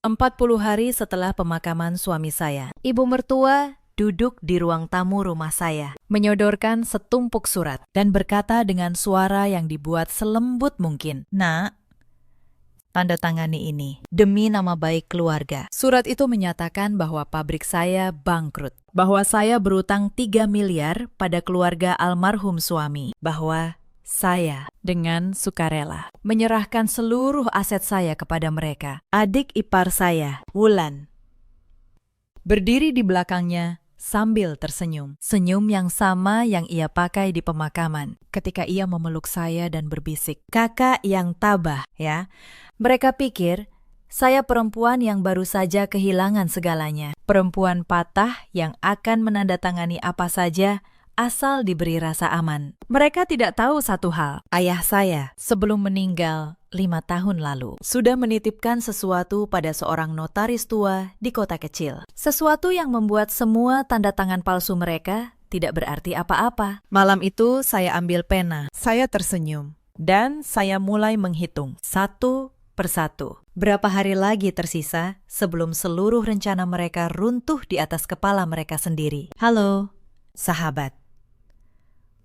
40 hari setelah pemakaman suami saya, ibu mertua duduk di ruang tamu rumah saya, menyodorkan setumpuk surat dan berkata dengan suara yang dibuat selembut mungkin, "Nak, tanda tangani ini demi nama baik keluarga." Surat itu menyatakan bahwa pabrik saya bangkrut, bahwa saya berutang 3 miliar pada keluarga almarhum suami, bahwa saya dengan sukarela menyerahkan seluruh aset saya kepada mereka. Adik ipar saya, Wulan, berdiri di belakangnya sambil tersenyum. Senyum yang sama yang ia pakai di pemakaman ketika ia memeluk saya dan berbisik, "Kakak yang tabah ya." Mereka pikir saya perempuan yang baru saja kehilangan segalanya. Perempuan patah yang akan menandatangani apa saja asal diberi rasa aman. Mereka tidak tahu satu hal. Ayah saya sebelum meninggal 5 tahun lalu sudah menitipkan sesuatu pada seorang notaris tua di kota kecil. Sesuatu yang membuat semua tanda tangan palsu mereka tidak berarti apa-apa. Malam itu saya ambil pena, saya tersenyum, dan saya mulai menghitung satu persatu. Berapa hari lagi tersisa sebelum seluruh rencana mereka runtuh di atas kepala mereka sendiri. Halo, sahabat.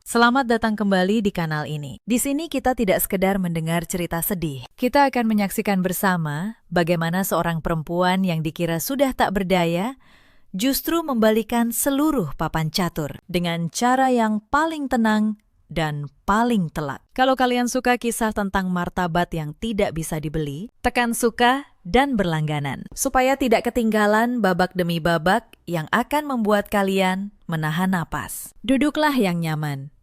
Selamat datang kembali di kanal ini. Di sini kita tidak sekedar mendengar cerita sedih. Kita akan menyaksikan bersama bagaimana seorang perempuan yang dikira sudah tak berdaya justru membalikan seluruh papan catur dengan cara yang paling tenang dan paling telak. Kalau kalian suka kisah tentang martabat yang tidak bisa dibeli, tekan suka dan berlangganan supaya tidak ketinggalan babak demi babak yang akan membuat kalian menahan napas. Duduklah yang nyaman.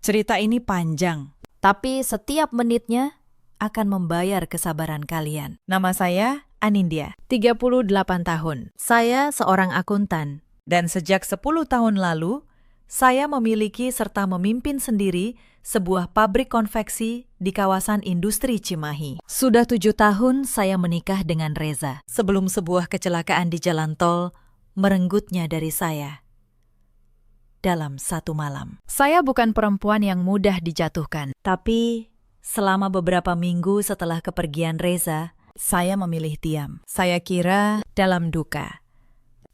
Cerita ini panjang, tapi setiap menitnya akan membayar kesabaran kalian. Nama saya Anindya, 38 tahun. Saya seorang akuntan, dan sejak 10 tahun lalu, saya memiliki serta memimpin sendiri sebuah pabrik konveksi di kawasan industri Cimahi. Sudah 7 tahun saya menikah dengan Reza, sebelum sebuah kecelakaan di jalan tol merenggutnya dari saya dalam satu malam. Saya bukan perempuan yang mudah dijatuhkan, tapi selama beberapa minggu setelah kepergian Reza, saya memilih diam. Saya kira dalam duka,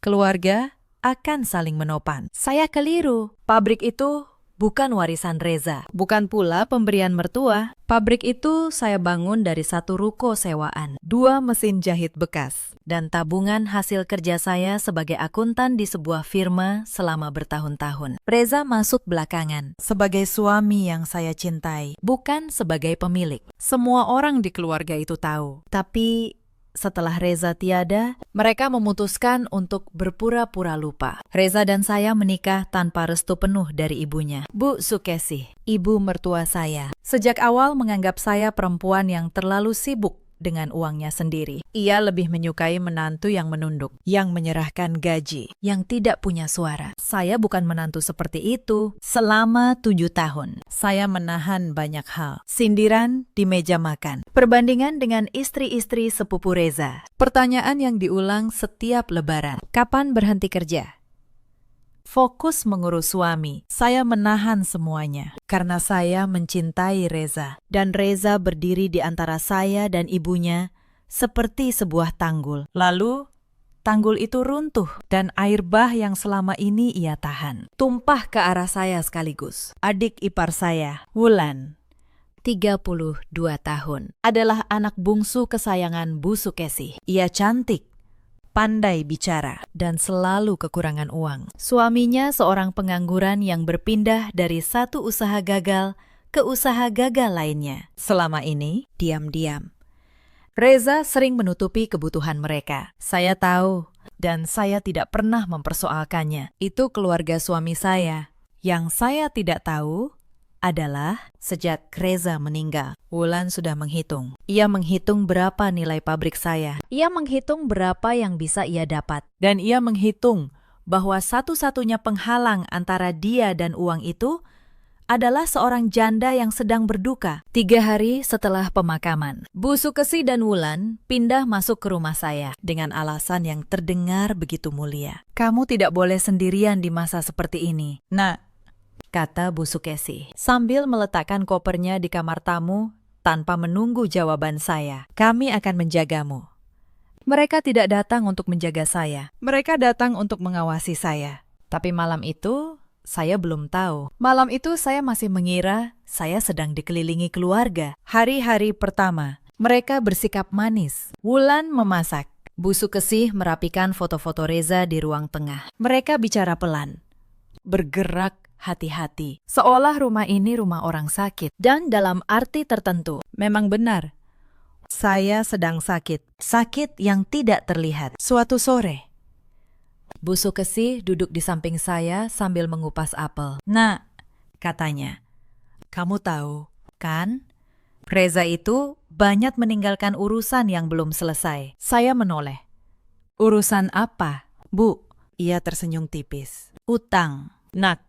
keluarga akan saling menopang. Saya keliru. Pabrik itu bukan warisan Reza, bukan pula pemberian mertua. Pabrik itu saya bangun dari satu ruko sewaan, 2 mesin jahit bekas, dan tabungan hasil kerja saya sebagai akuntan di sebuah firma selama bertahun-tahun. Reza masuk belakangan, sebagai suami yang saya cintai, bukan sebagai pemilik. Semua orang di keluarga itu tahu, tapi setelah Reza tiada, mereka memutuskan untuk berpura-pura lupa. Reza dan saya menikah tanpa restu penuh dari ibunya, Bu Sukesi, ibu mertua saya. Sejak awal menganggap saya perempuan yang terlalu sibuk dengan uangnya sendiri. Ia lebih menyukai menantu yang menunduk, yang menyerahkan gaji, yang tidak punya suara. Saya bukan menantu seperti itu. Selama 7 tahun, saya menahan banyak hal. Sindiran di meja makan, perbandingan dengan istri-istri sepupu Reza, pertanyaan yang diulang setiap lebaran, kapan berhenti kerja? Fokus mengurus suami. Saya menahan semuanya karena saya mencintai Reza. Dan Reza berdiri di antara saya dan ibunya seperti sebuah tanggul. Lalu, tanggul itu runtuh dan air bah yang selama ini ia tahan tumpah ke arah saya sekaligus. Adik ipar saya, Wulan, 32 tahun, adalah anak bungsu kesayangan Bu Sukesi. Ia cantik, pandai bicara, dan selalu kekurangan uang. Suaminya seorang pengangguran yang berpindah dari satu usaha gagal ke usaha gagal lainnya. Selama ini, diam-diam. Reza sering menutupi kebutuhan mereka. Saya tahu, dan saya tidak pernah mempersoalkannya. Itu keluarga suami saya. Yang saya tidak tahu adalah sejak Reza meninggal, Wulan sudah menghitung. Ia menghitung berapa nilai pabrik saya. Ia menghitung berapa yang bisa ia dapat. Dan ia menghitung bahwa satu-satunya penghalang antara dia dan uang itu adalah seorang janda yang sedang berduka. 3 hari setelah pemakaman, Bu Sukesi dan Wulan pindah masuk ke rumah saya dengan alasan yang terdengar begitu mulia. "Kamu tidak boleh sendirian di masa seperti ini, Nak," kata Bu Sukesi, sambil meletakkan kopernya di kamar tamu tanpa menunggu jawaban saya. "Kami akan menjagamu. Mereka tidak datang untuk menjaga saya. Mereka datang untuk mengawasi saya. Tapi malam itu, saya belum tahu. Malam itu saya masih mengira saya sedang dikelilingi keluarga. Hari-hari pertama, mereka bersikap manis. Wulan memasak. Bu Sukesi merapikan foto-foto Reza di ruang tengah. Mereka bicara pelan. Bergerak hati-hati. Seolah rumah ini rumah orang sakit. Dan dalam arti tertentu, memang benar. Saya sedang sakit. Sakit yang tidak terlihat. Suatu sore, Bu Sukesi duduk di samping saya sambil mengupas apel. "Nak," katanya, "kamu tahu, kan? Reza itu banyak meninggalkan urusan yang belum selesai." Saya menoleh. "Urusan apa, Bu?" Ia tersenyum tipis. "Utang, Nak.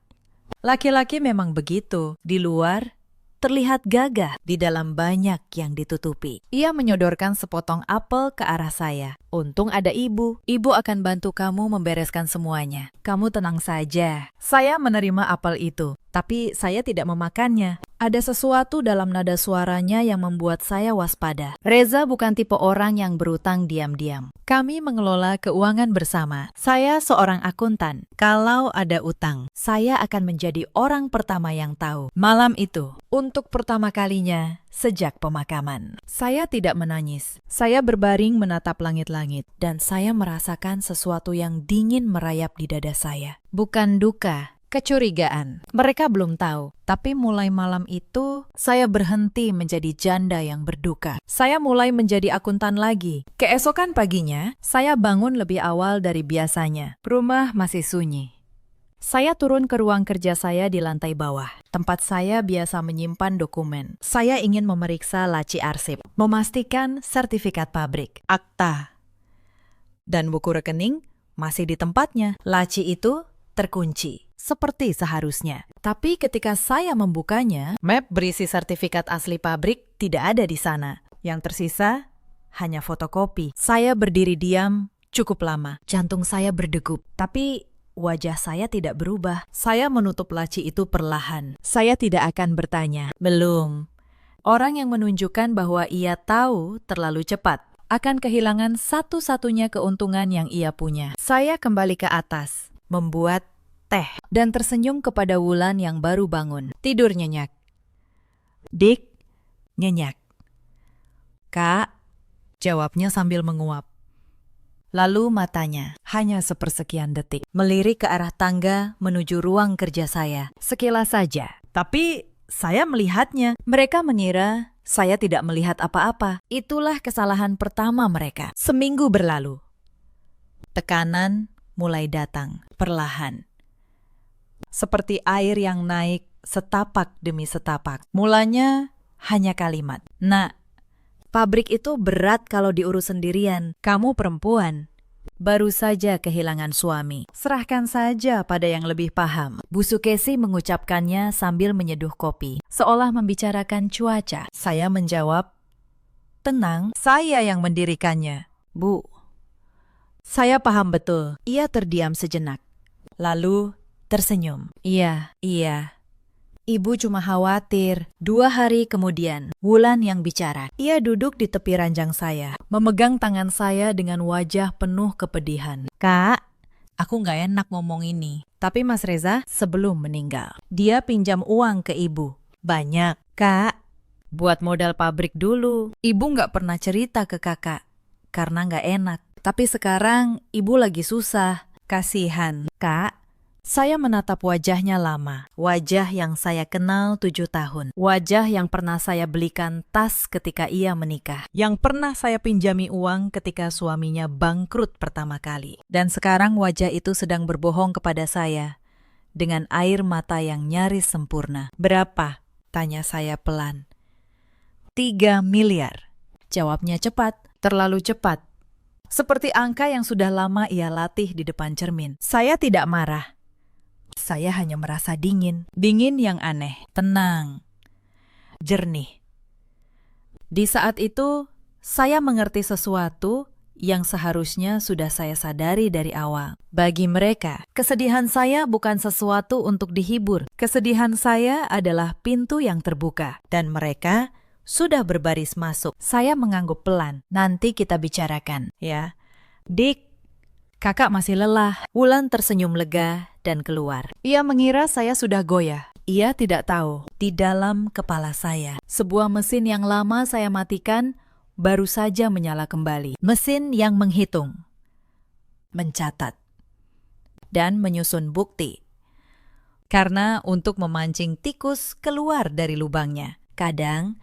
Laki-laki memang begitu. Di luar terlihat gagah, di dalam banyak yang ditutupi." Ia menyodorkan sepotong apel ke arah saya. "Untung ada ibu. Ibu akan bantu kamu membereskan semuanya. Kamu tenang saja." Saya menerima apel itu, tapi saya tidak memakannya. Ada sesuatu dalam nada suaranya yang membuat saya waspada. Reza bukan tipe orang yang berutang diam-diam. Kami mengelola keuangan bersama. Saya seorang akuntan. Kalau ada utang, saya akan menjadi orang pertama yang tahu. Malam itu, untuk pertama kalinya sejak pemakaman, saya tidak menangis. Saya berbaring menatap langit-langit, dan saya merasakan sesuatu yang dingin merayap di dada saya. Bukan duka, kecurigaan. Mereka belum tahu, tapi mulai malam itu, saya berhenti menjadi janda yang berduka. Saya mulai menjadi akuntan lagi. Keesokan paginya, saya bangun lebih awal dari biasanya. Rumah masih sunyi. Saya turun ke ruang kerja saya di lantai bawah, tempat saya biasa menyimpan dokumen. Saya ingin memeriksa laci arsip, memastikan sertifikat pabrik, akta, dan buku rekening masih di tempatnya. Laci itu terkunci, seperti seharusnya. Tapi ketika saya membukanya, map berisi sertifikat asli pabrik tidak ada di sana. Yang tersisa hanya fotokopi. Saya berdiri diam cukup lama. Jantung saya berdegup, tapi wajah saya tidak berubah. Saya menutup laci itu perlahan. Saya tidak akan bertanya. Belum. Orang yang menunjukkan bahwa ia tahu terlalu cepat akan kehilangan satu-satunya keuntungan yang ia punya. Saya kembali ke atas, membuat teh, dan tersenyum kepada Wulan yang baru bangun. Tidur nyenyak. "Dik," nyenyak. "Kak," jawabnya sambil menguap. Lalu matanya, hanya sepersekian detik, melirik ke arah tangga menuju ruang kerja saya. Sekilas saja. Tapi saya melihatnya. Mereka mengira saya tidak melihat apa-apa. Itulah kesalahan pertama mereka. Seminggu berlalu. Tekanan mulai datang, perlahan. Seperti air yang naik setapak demi setapak. Mulanya hanya kalimat, "Nak, pabrik itu berat kalau diurus sendirian. Kamu perempuan. Baru saja kehilangan suami. Serahkan saja pada yang lebih paham." Bu Sukesi mengucapkannya sambil menyeduh kopi, seolah membicarakan cuaca. Saya menjawab, "Tenang, saya yang mendirikannya, Bu." Saya paham betul. Ia terdiam sejenak. Lalu tersenyum. Iya. Ibu cuma khawatir." 2 hari kemudian, Wulan yang bicara. Ia duduk di tepi ranjang saya, memegang tangan saya dengan wajah penuh kepedihan. "Kak, aku nggak enak ngomong ini. Tapi Mas Reza sebelum meninggal, dia pinjam uang ke ibu. Banyak, Kak. Buat modal pabrik dulu. Ibu nggak pernah cerita ke kakak, karena nggak enak. Tapi sekarang ibu lagi susah. Kasihan, Kak." Saya menatap wajahnya lama, wajah yang saya kenal 7 tahun, wajah yang pernah saya belikan tas ketika ia menikah, yang pernah saya pinjami uang ketika suaminya bangkrut pertama kali. Dan sekarang wajah itu sedang berbohong kepada saya, dengan air mata yang nyaris sempurna. "Berapa?" tanya saya pelan. 3 miliar. Jawabnya cepat, terlalu cepat. Seperti angka yang sudah lama ia latih di depan cermin. Saya tidak marah. Saya hanya merasa dingin. Dingin yang aneh. Tenang. Jernih. Di saat itu, saya mengerti sesuatu yang seharusnya sudah saya sadari dari awal. Bagi mereka, kesedihan saya bukan sesuatu untuk dihibur. Kesedihan saya adalah pintu yang terbuka. Dan mereka sudah berbaris masuk. Saya mengangguk pelan. Nanti kita bicarakan, ya. Dik, kakak masih lelah. Wulan tersenyum lega dan keluar. Ia mengira saya sudah goyah. Ia tidak tahu, di dalam kepala saya, sebuah mesin yang lama saya matikan baru saja menyala kembali. Mesin yang menghitung, mencatat, dan menyusun bukti. Karena untuk memancing tikus keluar dari lubangnya, kadang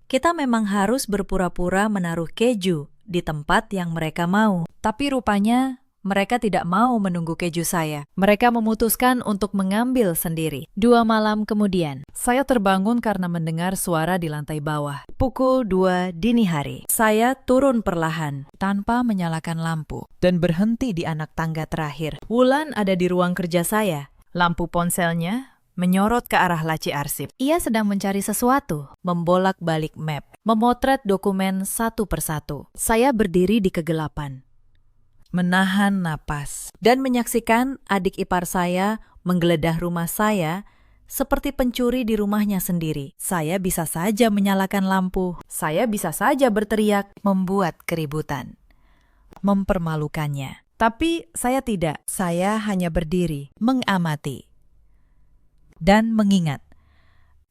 kita memang harus berpura-pura menaruh keju di tempat yang mereka mau. Tapi rupanya mereka tidak mau menunggu keju saya. Mereka memutuskan untuk mengambil sendiri. 2 malam kemudian, saya terbangun karena mendengar suara di lantai bawah. Pukul 2 dini hari. Saya turun perlahan, tanpa menyalakan lampu, dan berhenti di anak tangga terakhir. Wulan ada di ruang kerja saya. Lampu ponselnya menyorot ke arah laci arsip. Ia sedang mencari sesuatu, membolak-balik map, memotret dokumen satu persatu. Saya berdiri di kegelapan, menahan napas, dan menyaksikan adik ipar saya menggeledah rumah saya seperti pencuri di rumahnya sendiri. Saya bisa saja menyalakan lampu, saya bisa saja berteriak, membuat keributan, mempermalukannya. Tapi saya tidak, saya hanya berdiri, mengamati, dan mengingat.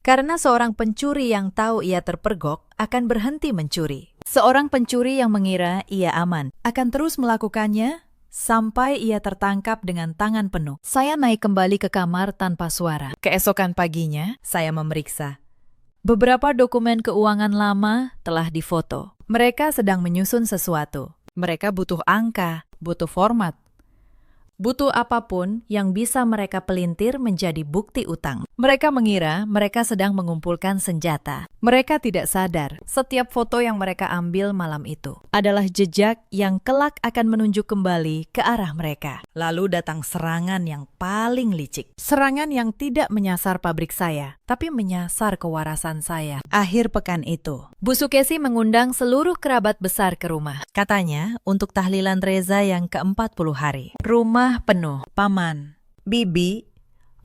Karena seorang pencuri yang tahu ia terpergok akan berhenti mencuri. Seorang pencuri yang mengira ia aman akan terus melakukannya sampai ia tertangkap dengan tangan penuh. Saya naik kembali ke kamar tanpa suara. Keesokan paginya, saya memeriksa. Beberapa dokumen keuangan lama telah difoto. Mereka sedang menyusun sesuatu. Mereka butuh angka, butuh format, butuh apapun yang bisa mereka pelintir menjadi bukti utang. Mereka mengira mereka sedang mengumpulkan senjata. Mereka tidak sadar setiap foto yang mereka ambil malam itu adalah jejak yang kelak akan menunjuk kembali ke arah mereka. Lalu datang serangan yang paling licik. Serangan yang tidak menyasar pabrik saya, tapi menyasar kewarasan saya. Akhir pekan itu, Bu Sukesi mengundang seluruh kerabat besar ke rumah. Katanya untuk tahlilan Reza yang ke-40 hari. Rumah penuh, paman, bibi,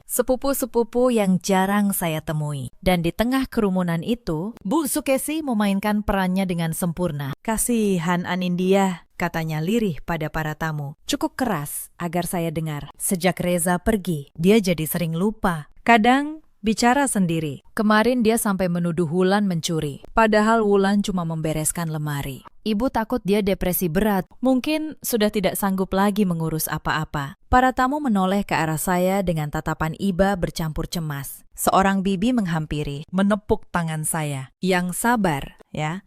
sepupu-sepupu yang jarang saya temui. Dan di tengah kerumunan itu, Bu Sukesi memainkan perannya dengan sempurna. Kasihan Anindya, katanya lirih pada para tamu. Cukup keras agar saya dengar. Sejak Reza pergi, dia jadi sering lupa. Kadang bicara sendiri. Kemarin dia sampai menuduh Wulan mencuri. Padahal Wulan cuma membereskan lemari. Ibu takut dia depresi berat. Mungkin sudah tidak sanggup lagi mengurus apa-apa. Para tamu menoleh ke arah saya dengan tatapan iba bercampur cemas. Seorang bibi menghampiri, menepuk tangan saya. Yang sabar, ya.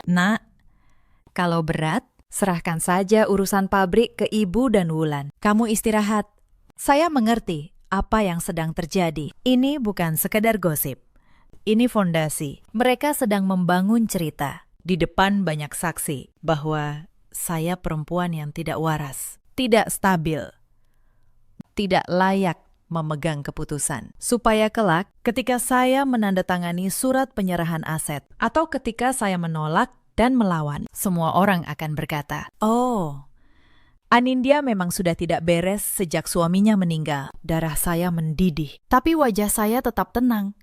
Nak, kalau berat, serahkan saja urusan pabrik ke ibu dan Wulan. Kamu istirahat. Saya mengerti apa yang sedang terjadi. Ini bukan sekedar gosip. Ini fondasi. Mereka sedang membangun cerita. Di depan banyak saksi bahwa saya perempuan yang tidak waras, tidak stabil, tidak layak memegang keputusan. Supaya kelak ketika saya menandatangani surat penyerahan aset atau ketika saya menolak dan melawan, semua orang akan berkata, "Oh, Anindya memang sudah tidak beres sejak suaminya meninggal." Darah saya mendidih, tapi wajah saya tetap tenang.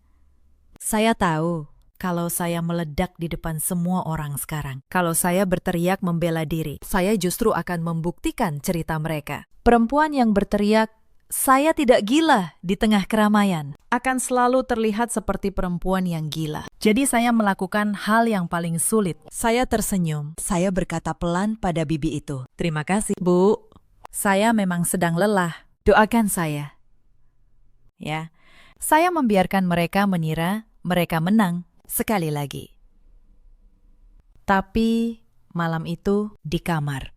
Saya tahu kalau saya meledak di depan semua orang sekarang, kalau saya berteriak membela diri, saya justru akan membuktikan cerita mereka. Perempuan yang berteriak, "Saya tidak gila," di tengah keramaian, akan selalu terlihat seperti perempuan yang gila. Jadi saya melakukan hal yang paling sulit. Saya tersenyum. Saya berkata pelan pada bibi itu, "Terima kasih, Bu. Saya memang sedang lelah. Doakan saya." Ya, saya membiarkan mereka mengira mereka menang. Sekali lagi. Tapi malam itu di kamar,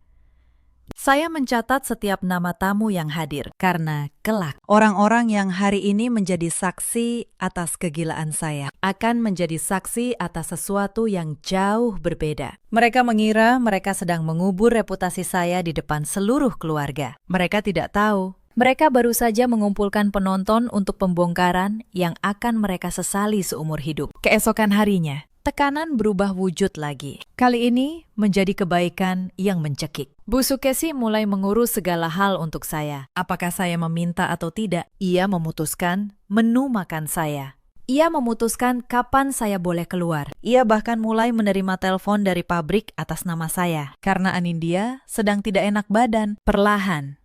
saya mencatat setiap nama tamu yang hadir karena kelak orang-orang yang hari ini menjadi saksi atas kegilaan saya akan menjadi saksi atas sesuatu yang jauh berbeda. Mereka mengira mereka sedang mengubur reputasi saya di depan seluruh keluarga. Mereka tidak tahu. Mereka baru saja mengumpulkan penonton untuk pembongkaran yang akan mereka sesali seumur hidup. Keesokan harinya, tekanan berubah wujud lagi. Kali ini menjadi kebaikan yang mencekik. Bu Sukesi mulai mengurus segala hal untuk saya. Apakah saya meminta atau tidak, ia memutuskan menu makan saya. Ia memutuskan kapan saya boleh keluar. Ia bahkan mulai menerima telepon dari pabrik atas nama saya. Karena Anindya sedang tidak enak badan. Perlahan,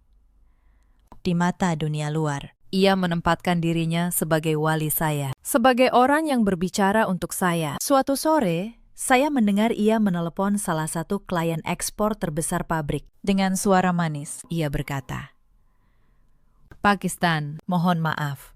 di mata dunia luar, ia menempatkan dirinya sebagai wali saya. Sebagai orang yang berbicara untuk saya. Suatu sore, saya mendengar ia menelepon salah satu klien ekspor terbesar pabrik. Dengan suara manis, ia berkata, "Pakistan, mohon maaf.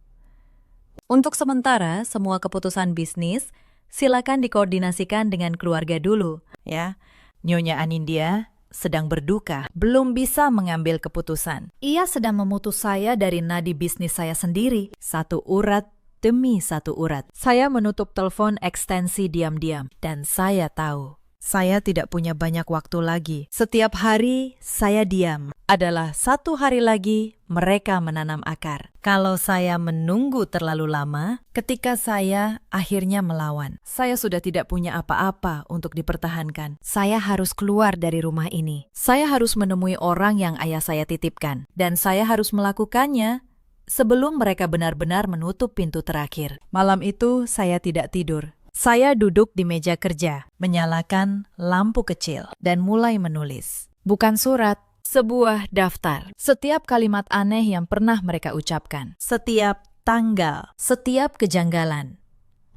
Untuk sementara, semua keputusan bisnis silakan dikoordinasikan dengan keluarga dulu, ya. Nyonya Anindya sedang berduka, belum bisa mengambil keputusan. Ia sedang memutus saya dari nadi bisnis saya sendiri, satu urat demi satu urat. Saya menutup telepon ekstensi diam-diam, dan saya tahu saya tidak punya banyak waktu lagi. Setiap hari saya diam adalah satu hari lagi mereka menanam akar. Kalau saya menunggu terlalu lama, ketika saya akhirnya melawan, saya sudah tidak punya apa-apa untuk dipertahankan. Saya harus keluar dari rumah ini. Saya harus menemui orang yang ayah saya titipkan, dan saya harus melakukannya sebelum mereka benar-benar menutup pintu terakhir. Malam itu saya tidak tidur. Saya duduk di meja kerja, menyalakan lampu kecil, dan mulai menulis. Bukan surat, sebuah daftar. Setiap kalimat aneh yang pernah mereka ucapkan. Setiap tanggal, setiap kejanggalan.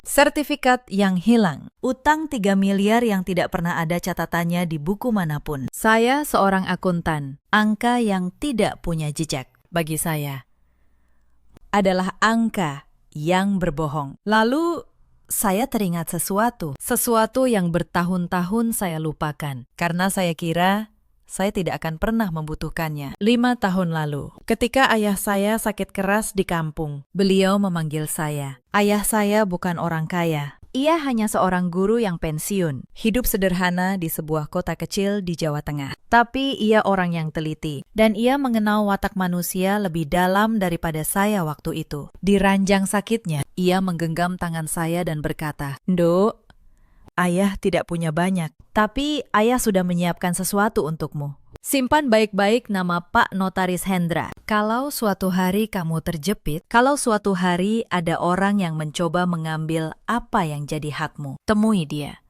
Sertifikat yang hilang, utang 3 miliar yang tidak pernah ada catatannya di buku manapun. Saya seorang akuntan, angka yang tidak punya jejak. Bagi saya adalah angka yang berbohong. Lalu saya teringat sesuatu yang bertahun-tahun saya lupakan, karena saya kira saya tidak akan pernah membutuhkannya. 5 tahun lalu, ketika ayah saya sakit keras di kampung, beliau memanggil saya. Ayah saya bukan orang kaya. Ia hanya seorang guru yang pensiun, hidup sederhana di sebuah kota kecil di Jawa Tengah. Tapi ia orang yang teliti, dan ia mengenal watak manusia lebih dalam daripada saya waktu itu. Di ranjang sakitnya, ia menggenggam tangan saya dan berkata, "Nduk, ayah tidak punya banyak, tapi ayah sudah menyiapkan sesuatu untukmu. Simpan baik-baik nama Pak Notaris Hendra. Kalau suatu hari kamu terjepit, kalau suatu hari ada orang yang mencoba mengambil apa yang jadi hakmu, temui dia.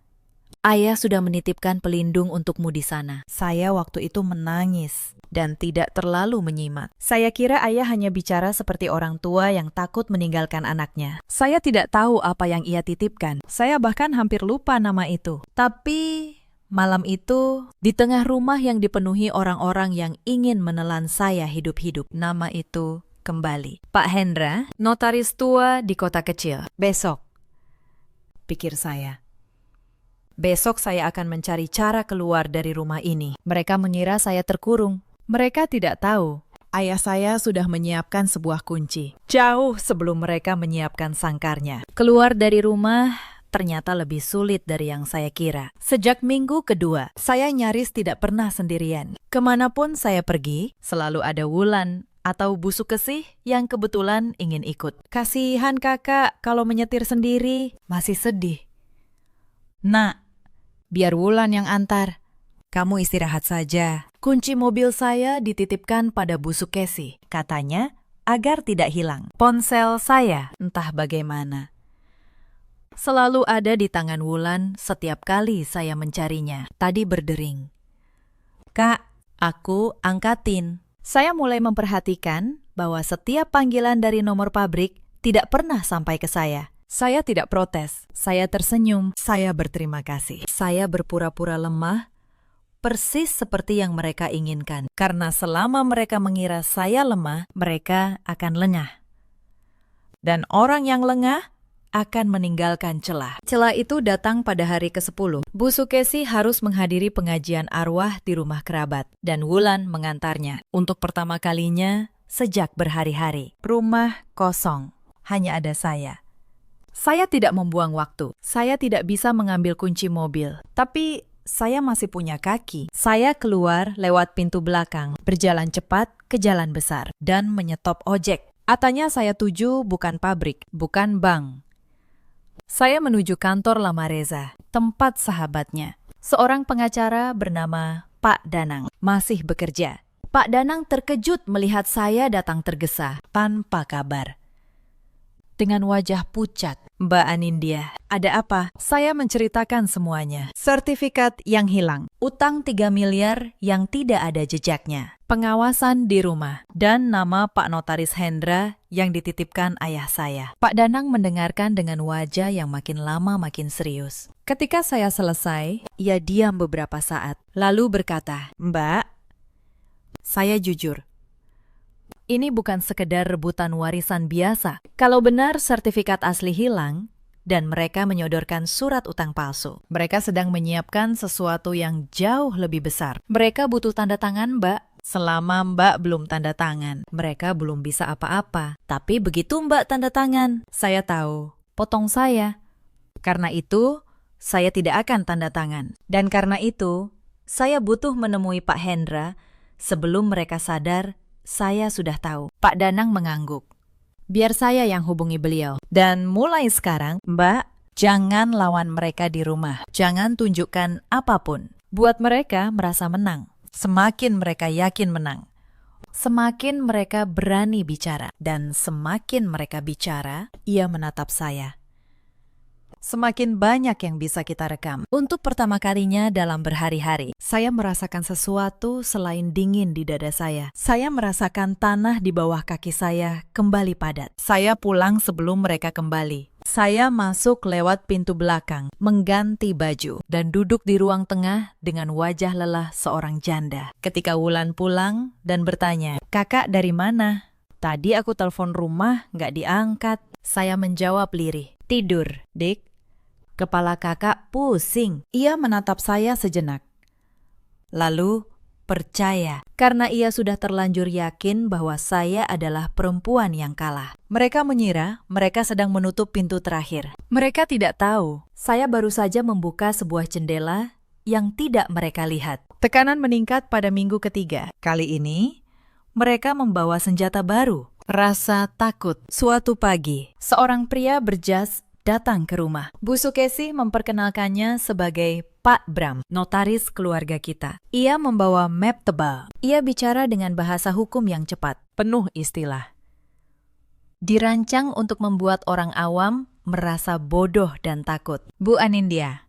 Ayah sudah menitipkan pelindung untukmu di sana." Saya waktu itu menangis dan tidak terlalu menyimak. Saya kira ayah hanya bicara seperti orang tua yang takut meninggalkan anaknya. Saya tidak tahu apa yang ia titipkan. Saya bahkan hampir lupa nama itu. Tapi malam itu, di tengah rumah yang dipenuhi orang-orang yang ingin menelan saya hidup-hidup, nama itu kembali. "Pak Hendra, notaris tua di kota kecil. Besok," pikir saya. "Besok saya akan mencari cara keluar dari rumah ini." Mereka mengira saya terkurung. Mereka tidak tahu, ayah saya sudah menyiapkan sebuah kunci, jauh sebelum mereka menyiapkan sangkarnya. Keluar dari rumah ternyata lebih sulit dari yang saya kira. Sejak minggu kedua, saya nyaris tidak pernah sendirian. Kemanapun saya pergi, selalu ada Wulan atau Bu Sukesih yang kebetulan ingin ikut. "Kasihan kakak kalau menyetir sendiri." Masih sedih. "Nak, biar Wulan yang antar. Kamu istirahat saja." Kunci mobil saya dititipkan pada Bu Sukesih, katanya, agar tidak hilang. Ponsel saya, entah bagaimana, selalu ada di tangan Wulan setiap kali saya mencarinya. Tadi berdering. "Kak, aku angkatin." Saya mulai memperhatikan bahwa setiap panggilan dari nomor pabrik tidak pernah sampai ke saya. Saya tidak protes. Saya tersenyum. Saya berterima kasih. Saya berpura-pura lemah, persis seperti yang mereka inginkan. Karena selama mereka mengira saya lemah, mereka akan lengah. Dan orang yang lengah akan meninggalkan celah. Celah itu datang pada hari ke-10. Bu Sukesih harus menghadiri pengajian arwah di rumah kerabat, dan Wulan mengantarnya. Untuk pertama kalinya sejak berhari-hari. Rumah kosong, hanya ada saya. Saya tidak membuang waktu. Saya tidak bisa mengambil kunci mobil, tapi saya masih punya kaki. Saya keluar lewat pintu belakang, berjalan cepat ke jalan besar, dan menyetop ojek. Atanya saya tuju bukan pabrik, bukan bank. Saya menuju kantor Lama Reza, tempat sahabatnya. Seorang pengacara bernama Pak Danang masih bekerja. Pak Danang terkejut melihat saya datang tergesa, tanpa kabar. dengan wajah pucat. Mbak Anindya, ada apa? Saya menceritakan semuanya. Sertifikat yang hilang, utang 3 miliar yang tidak ada jejaknya, pengawasan di rumah, dan nama Pak Notaris Hendra yang dititipkan ayah saya. Pak Danang mendengarkan dengan wajah yang makin lama makin serius. Ketika saya selesai, ia diam beberapa saat, lalu berkata, "Mbak, saya jujur. Ini bukan sekedar rebutan warisan biasa. Kalau benar sertifikat asli hilang dan mereka menyodorkan surat utang palsu, mereka sedang menyiapkan sesuatu yang jauh lebih besar. Mereka butuh tanda tangan, Mbak. Selama Mbak belum tanda tangan, mereka belum bisa apa-apa. Tapi begitu Mbak tanda tangan, saya tahu, potong saya. Karena itu, saya tidak akan tanda tangan. Dan karena itu, saya butuh menemui Pak Hendra sebelum mereka sadar saya sudah tahu." Pak Danang mengangguk. "Biar saya yang hubungi beliau. Dan mulai sekarang, Mbak, jangan lawan mereka di rumah. Jangan tunjukkan apapun. Buat mereka merasa menang. Semakin mereka yakin menang, semakin mereka berani bicara. Dan semakin mereka bicara, ia menatap saya. Semakin banyak yang bisa kita rekam. Untuk pertama kalinya dalam berhari-hari, saya merasakan sesuatu selain dingin di dada saya. Saya merasakan tanah di bawah kaki saya kembali padat. Saya pulang sebelum mereka kembali. Saya masuk lewat pintu belakang, mengganti baju, dan duduk di ruang tengah dengan wajah lelah seorang janda. Ketika Wulan pulang dan bertanya, "Kakak dari mana? Tadi aku telepon rumah, nggak diangkat." Saya menjawab lirih, "Tidur, Dik." Kepala kakak pusing. Ia menatap saya sejenak. Lalu percaya, karena ia sudah terlanjur yakin bahwa saya adalah perempuan yang kalah. Mereka mengira mereka sedang menutup pintu terakhir. Mereka tidak tahu, saya baru saja membuka sebuah jendela yang tidak mereka lihat. Tekanan meningkat pada minggu ketiga. Kali ini, mereka membawa senjata baru. Rasa takut. Suatu pagi, seorang pria berjas datang ke rumah. Bu Sukesi memperkenalkannya sebagai Pak Bram, notaris keluarga kita. Ia membawa map tebal. Ia bicara dengan bahasa hukum yang cepat, penuh istilah. Dirancang untuk membuat orang awam merasa bodoh dan takut. "Bu Anindya,"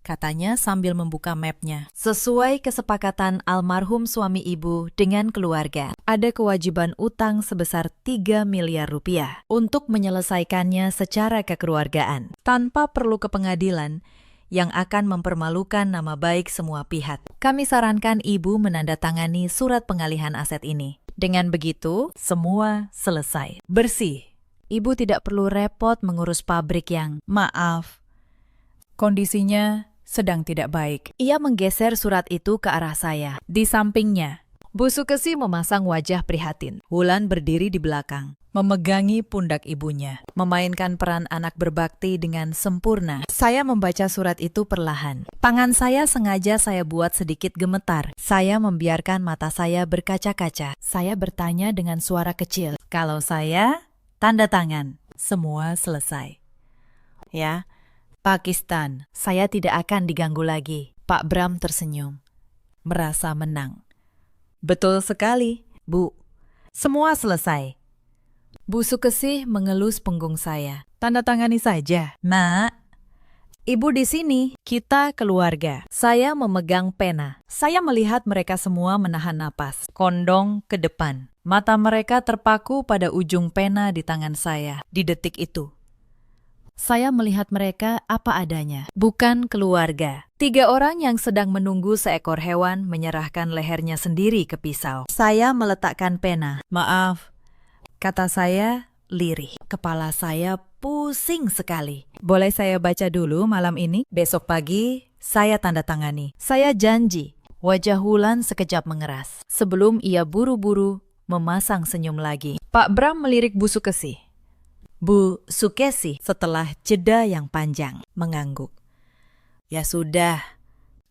katanya sambil membuka mapnya. "Sesuai kesepakatan almarhum suami ibu dengan keluarga, ada kewajiban utang sebesar 3 miliar rupiah untuk menyelesaikannya secara kekeluargaan, tanpa perlu ke pengadilan yang akan mempermalukan nama baik semua pihak. Kami sarankan ibu menandatangani surat pengalihan aset ini. Dengan begitu, semua selesai. Bersih. Ibu tidak perlu repot mengurus pabrik yang, maaf, kondisinya sedang tidak baik." Ia menggeser surat itu ke arah saya. Di sampingnya, Bu Sukesi memasang wajah prihatin. Wulan berdiri di belakang, memegangi pundak ibunya, memainkan peran anak berbakti dengan sempurna. Saya membaca surat itu perlahan. Tangan saya sengaja saya buat sedikit gemetar. Saya membiarkan mata saya berkaca-kaca. Saya bertanya dengan suara kecil, "Kalau saya tanda tangan, semua selesai." "Ya, Pakistan, saya tidak akan diganggu lagi." Pak Bram tersenyum, merasa menang. "Betul sekali, Bu. Semua selesai." Bu Sukesi mengelus punggung saya. "Tanda tangani saja." "Nak, Ibu di sini, kita keluarga." Saya memegang pena. Saya melihat mereka semua menahan napas, kondong ke depan. Mata mereka terpaku pada ujung pena di tangan saya. Di detik itu, saya melihat mereka apa adanya, bukan keluarga. 3 orang yang sedang menunggu seekor hewan menyerahkan lehernya sendiri ke pisau. Saya meletakkan pena. "Maaf," kata saya lirih. Kepala saya pusing sekali. "Boleh saya baca dulu malam ini? Besok pagi saya tanda tangani. Saya janji." Wajah Wulan sekejap mengeras, sebelum ia buru-buru memasang senyum lagi. Pak Bram melirik Bu Sukesi. Bu Sukesi setelah jeda yang panjang mengangguk. "Ya sudah,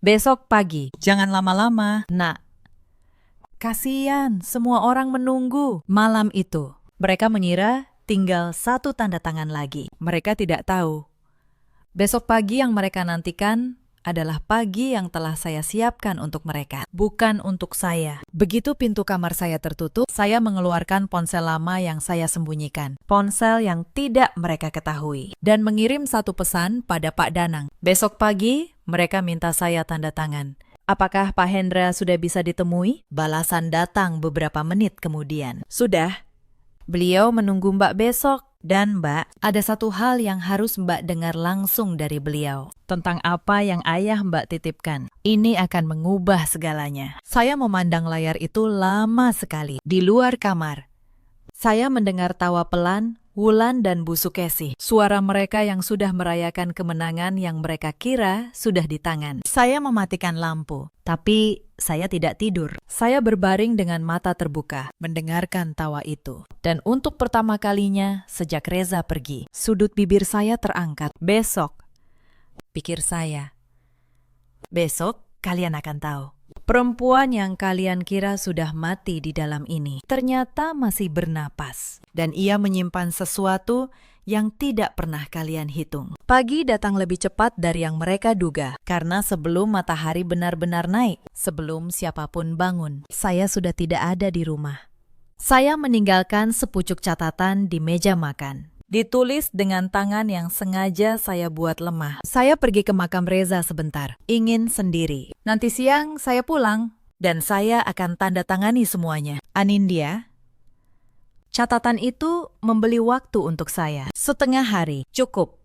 besok pagi, jangan lama-lama, Nak. Kasian, semua orang menunggu." Malam itu, mereka mengira tinggal 1 tanda tangan lagi. Mereka tidak tahu. Besok pagi yang mereka nantikan adalah pagi yang telah saya siapkan untuk mereka, bukan untuk saya. Begitu pintu kamar saya tertutup, saya mengeluarkan ponsel lama yang saya sembunyikan. Ponsel yang tidak mereka ketahui. Dan mengirim satu pesan pada Pak Danang. Besok pagi, mereka minta saya tanda tangan. Apakah Pak Hendra sudah bisa ditemui? Balasan datang beberapa menit kemudian. Sudah. Beliau menunggu Mbak besok. Dan Mbak, ada satu hal yang harus Mbak dengar langsung dari beliau. Tentang apa yang ayah Mbak titipkan. Ini akan mengubah segalanya. Saya memandang layar itu lama sekali. Di luar kamar. Saya mendengar tawa pelan, Wulan dan Bu Sukesi. Suara mereka yang sudah merayakan kemenangan yang mereka kira sudah di tangan. Saya mematikan lampu, tapi saya tidak tidur. Saya berbaring dengan mata terbuka, mendengarkan tawa itu. Dan untuk pertama kalinya sejak Reza pergi, sudut bibir saya terangkat. Besok, pikir saya. Besok kalian akan tahu. Perempuan yang kalian kira sudah mati di dalam ini ternyata masih bernapas. Dan ia menyimpan sesuatu yang tidak pernah kalian hitung. Pagi datang lebih cepat dari yang mereka duga. Karena sebelum matahari benar-benar naik, sebelum siapapun bangun, saya sudah tidak ada di rumah. Saya meninggalkan sepucuk catatan di meja makan. Ditulis dengan tangan yang sengaja saya buat lemah. Saya pergi ke makam Reza sebentar. Ingin sendiri. Nanti siang saya pulang. Dan saya akan tanda tangani semuanya. Anindya, catatan itu membeli waktu untuk saya. Setengah hari, cukup.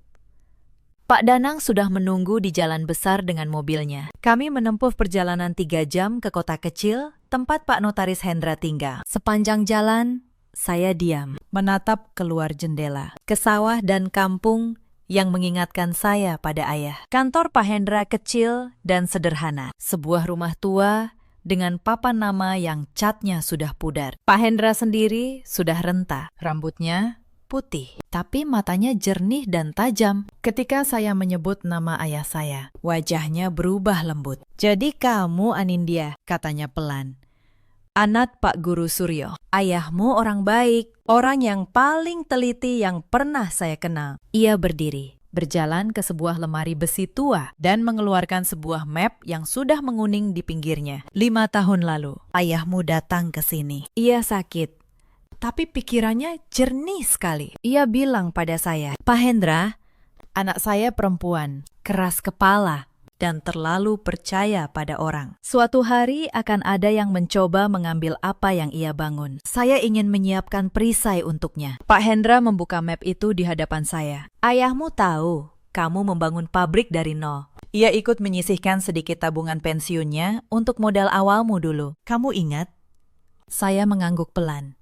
Pak Danang sudah menunggu di jalan besar dengan mobilnya. Kami menempuh perjalanan 3 jam ke kota kecil, tempat Pak Notaris Hendra tinggal. Sepanjang jalan, saya diam, menatap keluar jendela, ke sawah dan kampung yang mengingatkan saya pada ayah. Kantor Pak Hendra kecil dan sederhana. Sebuah rumah tua dengan papan nama yang catnya sudah pudar. Pak Hendra sendiri sudah renta, rambutnya putih, tapi matanya jernih dan tajam. Ketika saya menyebut nama ayah saya, wajahnya berubah lembut. Jadi kamu Anindya, katanya pelan. Anak Pak Guru Suryo, ayahmu orang baik, orang yang paling teliti yang pernah saya kenal. Ia berdiri, berjalan ke sebuah lemari besi tua dan mengeluarkan sebuah map yang sudah menguning di pinggirnya. 5 tahun lalu, ayahmu datang ke sini. Ia sakit, tapi pikirannya jernih sekali. Ia bilang pada saya, Pak Hendra, anak saya perempuan, keras kepala, dan terlalu percaya pada orang. Suatu hari akan ada yang mencoba mengambil apa yang ia bangun. Saya ingin menyiapkan perisai untuknya. Pak Hendra membuka map itu di hadapan saya. Ayahmu tahu, kamu membangun pabrik dari nol. Ia ikut menyisihkan sedikit tabungan pensiunnya untuk modal awalmu dulu. Kamu ingat? Saya mengangguk pelan.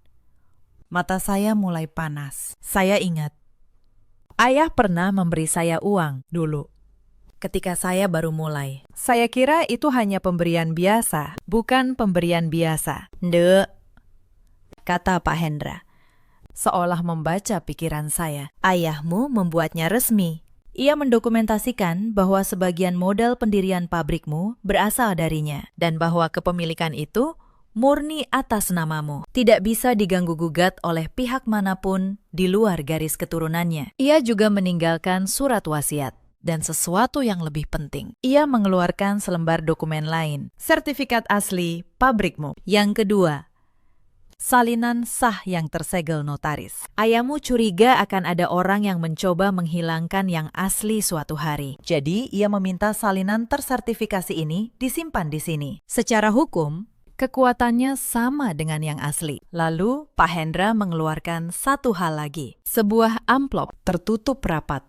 Mata saya mulai panas. Saya ingat. Ayah pernah memberi saya uang dulu. Ketika saya baru mulai. Saya kira itu hanya pemberian biasa, bukan pemberian biasa. Ndek, kata Pak Hendra, seolah membaca pikiran saya. Ayahmu membuatnya resmi. Ia mendokumentasikan bahwa sebagian modal pendirian pabrikmu berasal darinya, dan bahwa kepemilikan itu murni atas namamu. Tidak bisa diganggu-gugat oleh pihak manapun di luar garis keturunannya. Ia juga meninggalkan surat wasiat. Dan sesuatu yang lebih penting, ia mengeluarkan selembar dokumen lain, sertifikat asli pabrikmu. Yang kedua, salinan sah yang tersegel notaris. Ayahmu curiga akan ada orang yang mencoba menghilangkan yang asli suatu hari. Jadi, ia meminta salinan tersertifikasi ini disimpan di sini. Secara hukum, kekuatannya sama dengan yang asli. Lalu, Pak Hendra mengeluarkan satu hal lagi. Sebuah amplop tertutup rapat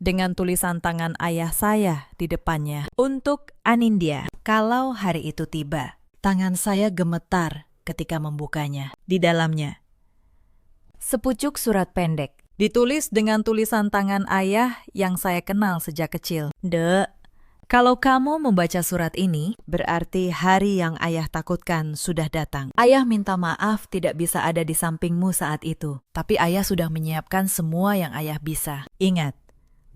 dengan tulisan tangan ayah saya di depannya. Untuk Anindya, kalau hari itu tiba. Tangan saya gemetar ketika membukanya. Di dalamnya, sepucuk surat pendek. Ditulis dengan tulisan tangan ayah yang saya kenal sejak kecil. Dek, kalau kamu membaca surat ini, berarti hari yang ayah takutkan sudah datang. Ayah minta maaf tidak bisa ada di sampingmu saat itu. Tapi ayah sudah menyiapkan semua yang ayah bisa. Ingat,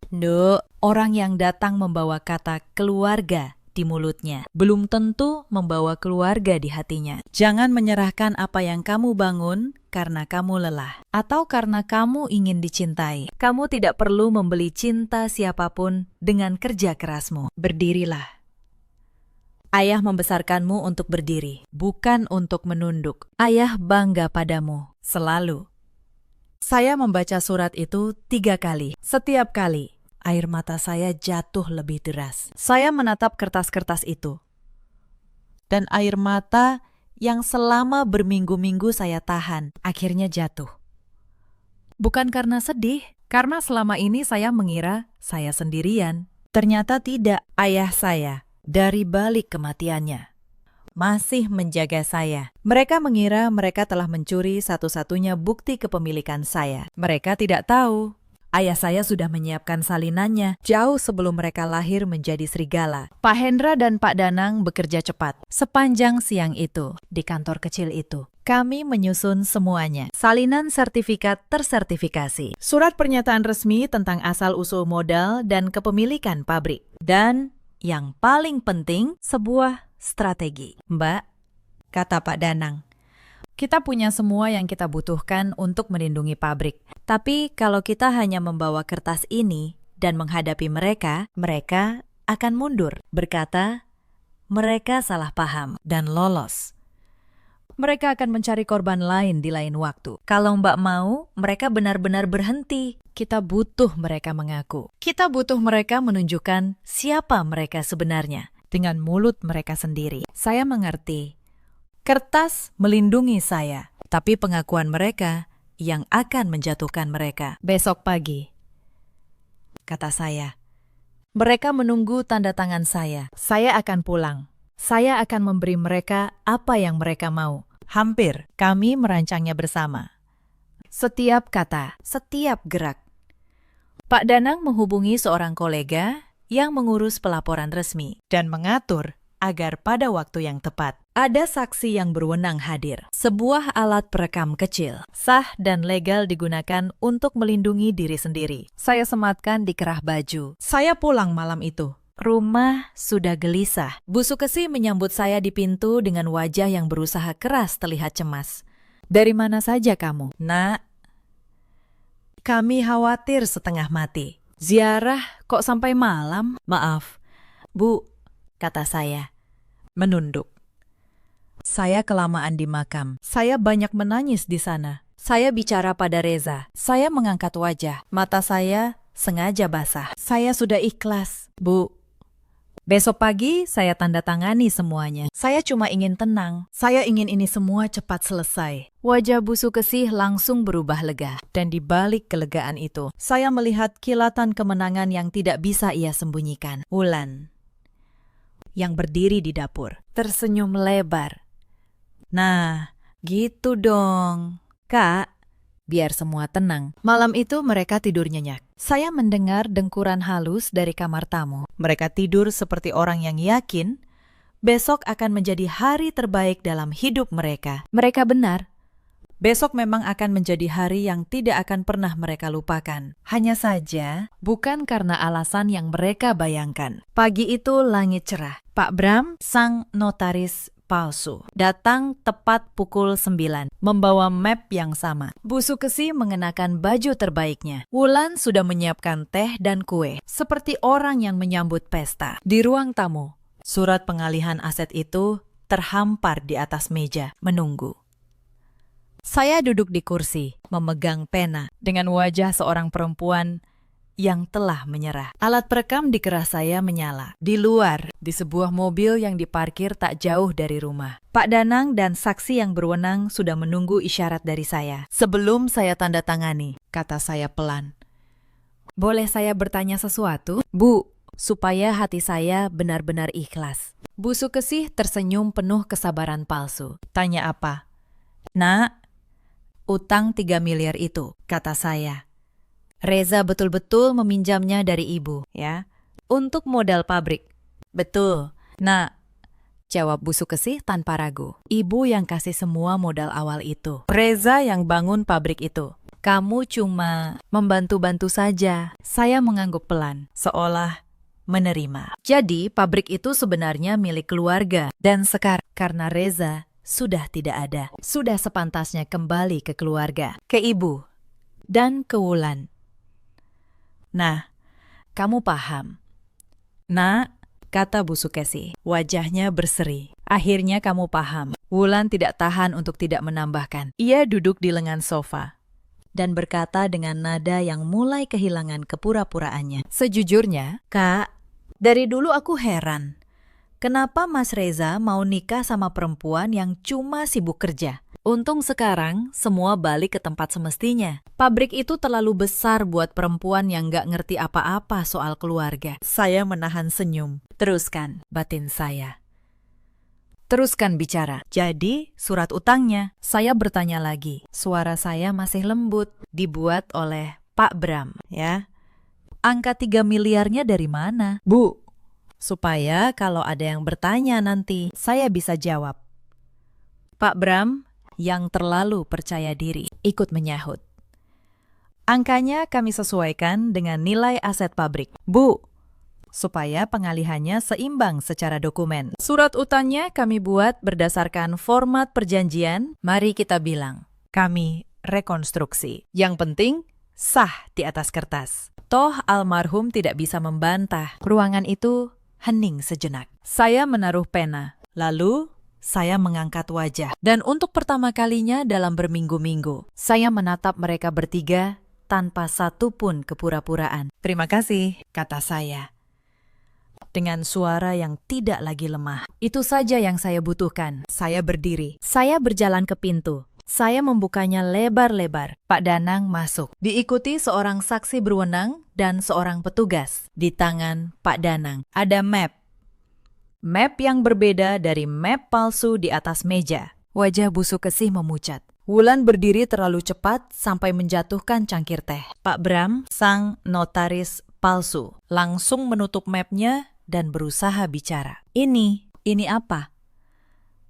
Nduk, orang yang datang membawa kata keluarga di mulutnya, belum tentu membawa keluarga di hatinya. Jangan menyerahkan apa yang kamu bangun karena kamu lelah, atau karena kamu ingin dicintai. Kamu tidak perlu membeli cinta siapapun dengan kerja kerasmu. Berdirilah. Ayah membesarkanmu untuk berdiri, bukan untuk menunduk. Ayah bangga padamu, selalu. Saya membaca surat itu 3 kali. Setiap kali, air mata saya jatuh lebih deras. Saya menatap kertas-kertas itu. Dan air mata yang selama berminggu-minggu saya tahan, akhirnya jatuh. Bukan karena sedih, karena selama ini saya mengira saya sendirian. Ternyata tidak. Ayah saya, dari balik kematiannya, masih menjaga saya. Mereka mengira mereka telah mencuri satu-satunya bukti kepemilikan saya. Mereka tidak tahu. Ayah saya sudah menyiapkan salinannya jauh sebelum mereka lahir menjadi serigala. Pak Hendra dan Pak Danang bekerja cepat. Sepanjang siang itu, di kantor kecil itu, kami menyusun semuanya. Salinan sertifikat tersertifikasi, surat pernyataan resmi tentang asal-usul modal dan kepemilikan pabrik. Dan yang paling penting, sebuah strategi. Mbak, kata Pak Danang, kita punya semua yang kita butuhkan untuk melindungi pabrik. Tapi kalau kita hanya membawa kertas ini dan menghadapi mereka, mereka akan mundur. Berkata, mereka salah paham dan lolos. Mereka akan mencari korban lain di lain waktu. Kalau Mbak mau, mereka benar-benar berhenti. Kita butuh mereka mengaku. Kita butuh mereka menunjukkan siapa mereka sebenarnya dengan mulut mereka sendiri. Saya mengerti. Kertas melindungi saya, tapi pengakuan mereka yang akan menjatuhkan mereka. Besok pagi, kata saya, mereka menunggu tanda tangan saya. Saya akan pulang. Saya akan memberi mereka apa yang mereka mau. Hampir kami merancangnya bersama. Setiap kata, setiap gerak. Pak Danang menghubungi seorang kolega yang mengurus pelaporan resmi dan mengatur agar pada waktu yang tepat ada saksi yang berwenang hadir. Sebuah alat perekam kecil, sah dan legal digunakan untuk melindungi diri sendiri. Saya sematkan di kerah baju. Saya pulang malam itu. Rumah sudah gelisah. Bu Sukesi menyambut saya di pintu dengan wajah yang berusaha keras terlihat cemas. Dari mana saja kamu? Nak, kami khawatir setengah mati. Ziarah kok sampai malam? Maaf, Bu, kata saya, menunduk. Saya kelamaan di makam. Saya banyak menangis di sana. Saya bicara pada Reza. Saya mengangkat wajah. Mata saya sengaja basah. Saya sudah ikhlas, Bu. Besok pagi saya tanda tangani semuanya. Saya cuma ingin tenang. Saya ingin ini semua cepat selesai. Wajah Bu Sukesi langsung berubah lega. Dan di balik kelegaan itu, saya melihat kilatan kemenangan yang tidak bisa ia sembunyikan. Wulan, yang berdiri di dapur, tersenyum lebar. Nah, gitu dong, Kak. Biar semua tenang. Malam itu mereka tidur nyenyak. Saya mendengar dengkuran halus dari kamar tamu. Mereka tidur seperti orang yang yakin besok akan menjadi hari terbaik dalam hidup mereka. Mereka benar. Besok memang akan menjadi hari yang tidak akan pernah mereka lupakan. Hanya saja, bukan karena alasan yang mereka bayangkan. Pagi itu langit cerah. Pak Bram, sang notaris palsu, datang tepat pukul 9, membawa map yang sama. Bu Sukesi mengenakan baju terbaiknya. Wulan sudah menyiapkan teh dan kue, seperti orang yang menyambut pesta. Di ruang tamu, surat pengalihan aset itu terhampar di atas meja, menunggu. Saya duduk di kursi, memegang pena, dengan wajah seorang perempuan yang telah menyerah. Alat perekam di kerah saya menyala. Di luar, di sebuah mobil yang diparkir tak jauh dari rumah. Pak Danang dan saksi yang berwenang sudah menunggu isyarat dari saya. Sebelum saya tanda tangani, kata saya pelan. Boleh saya bertanya sesuatu? Bu, supaya hati saya benar-benar ikhlas. Bu Sukesi tersenyum penuh kesabaran palsu. Tanya apa? Nak, utang 3 miliar itu, kata saya. Reza betul-betul meminjamnya dari ibu, ya, untuk modal pabrik. Betul. Nah, jawab Bu Sukesi tanpa ragu. Ibu yang kasih semua modal awal itu. Reza yang bangun pabrik itu. Kamu cuma membantu-bantu saja. Saya mengangguk pelan, seolah menerima. Jadi, pabrik itu sebenarnya milik keluarga. Dan sekarang, karena Reza sudah tidak ada, sudah sepantasnya kembali ke keluarga, ke ibu, dan ke Wulan. Nah, kamu paham. Nak, kata Bu Sukesi, wajahnya berseri. Akhirnya kamu paham. Wulan tidak tahan untuk tidak menambahkan. Ia duduk di lengan sofa dan berkata dengan nada yang mulai kehilangan kepura-puraannya. Sejujurnya, Kak, dari dulu aku heran. Kenapa Mas Reza mau nikah sama perempuan yang cuma sibuk kerja? Untung sekarang semua balik ke tempat semestinya. Pabrik itu terlalu besar buat perempuan yang gak ngerti apa-apa soal keluarga. Saya menahan senyum. Teruskan, batin saya. Teruskan bicara. Jadi, surat utangnya. Saya bertanya lagi. Suara saya masih lembut. Dibuat oleh Pak Bram, ya. Angka 3 miliarnya dari mana? Bu, supaya kalau ada yang bertanya nanti, saya bisa jawab. Pak Bram, yang terlalu percaya diri, ikut menyahut. Angkanya kami sesuaikan dengan nilai aset pabrik. Bu, supaya pengalihannya seimbang secara dokumen. Surat utangnya kami buat berdasarkan format perjanjian. Mari kita bilang, kami rekonstruksi. Yang penting, sah di atas kertas. Toh almarhum tidak bisa membantah. Ruangan itu hening sejenak. Saya menaruh pena. Lalu, saya mengangkat wajah. Dan untuk pertama kalinya dalam berminggu-minggu, saya menatap mereka bertiga tanpa satu pun kepura-puraan. Terima kasih, kata saya. Dengan suara yang tidak lagi lemah. Itu saja yang saya butuhkan. Saya berdiri. Saya berjalan ke pintu. Saya membukanya lebar-lebar. Pak Danang masuk. Diikuti seorang saksi berwenang dan seorang petugas. Di tangan Pak Danang ada map. Map yang berbeda dari map palsu di atas meja. Wajah Bu Sukesi memucat. Wulan berdiri terlalu cepat sampai menjatuhkan cangkir teh. Pak Bram, sang notaris palsu, langsung menutup mapnya dan berusaha bicara. Ini apa?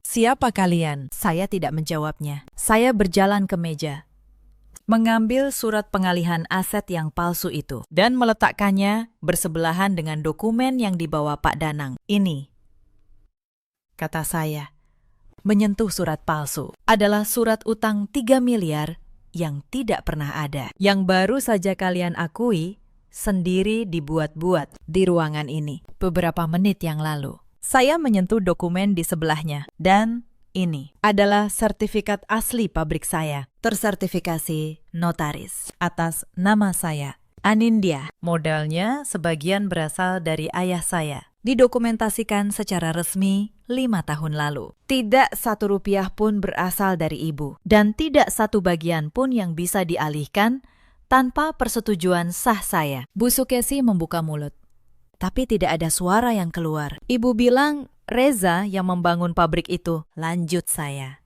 Siapa kalian? Saya tidak menjawabnya. Saya berjalan ke meja, mengambil surat pengalihan aset yang palsu itu, dan meletakkannya bersebelahan dengan dokumen yang dibawa Pak Danang. Ini, kata saya, menyentuh surat palsu, adalah surat utang 3 miliar yang tidak pernah ada, yang baru saja kalian akui sendiri dibuat-buat di ruangan ini beberapa menit yang lalu. Saya menyentuh dokumen di sebelahnya, dan ini adalah sertifikat asli pabrik saya, tersertifikasi notaris atas nama saya, Anindya. Modalnya sebagian berasal dari ayah saya. Didokumentasikan secara resmi 5 tahun lalu. Tidak 1 rupiah pun berasal dari ibu, dan tidak 1 bagian pun yang bisa dialihkan tanpa persetujuan sah saya. Bu Sukesi membuka mulut, tapi tidak ada suara yang keluar. Ibu bilang Reza yang membangun pabrik itu. Lanjut saya.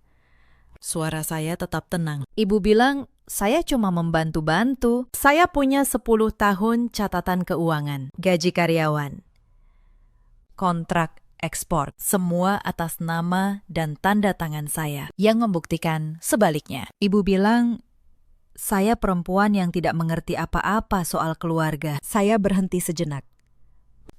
Suara saya tetap tenang. Ibu bilang saya cuma membantu-bantu. Saya punya 10 tahun catatan keuangan, gaji karyawan, kontrak ekspor, semua atas nama dan tanda tangan saya, yang membuktikan sebaliknya. Ibu bilang saya perempuan yang tidak mengerti apa-apa soal keluarga. Saya berhenti sejenak.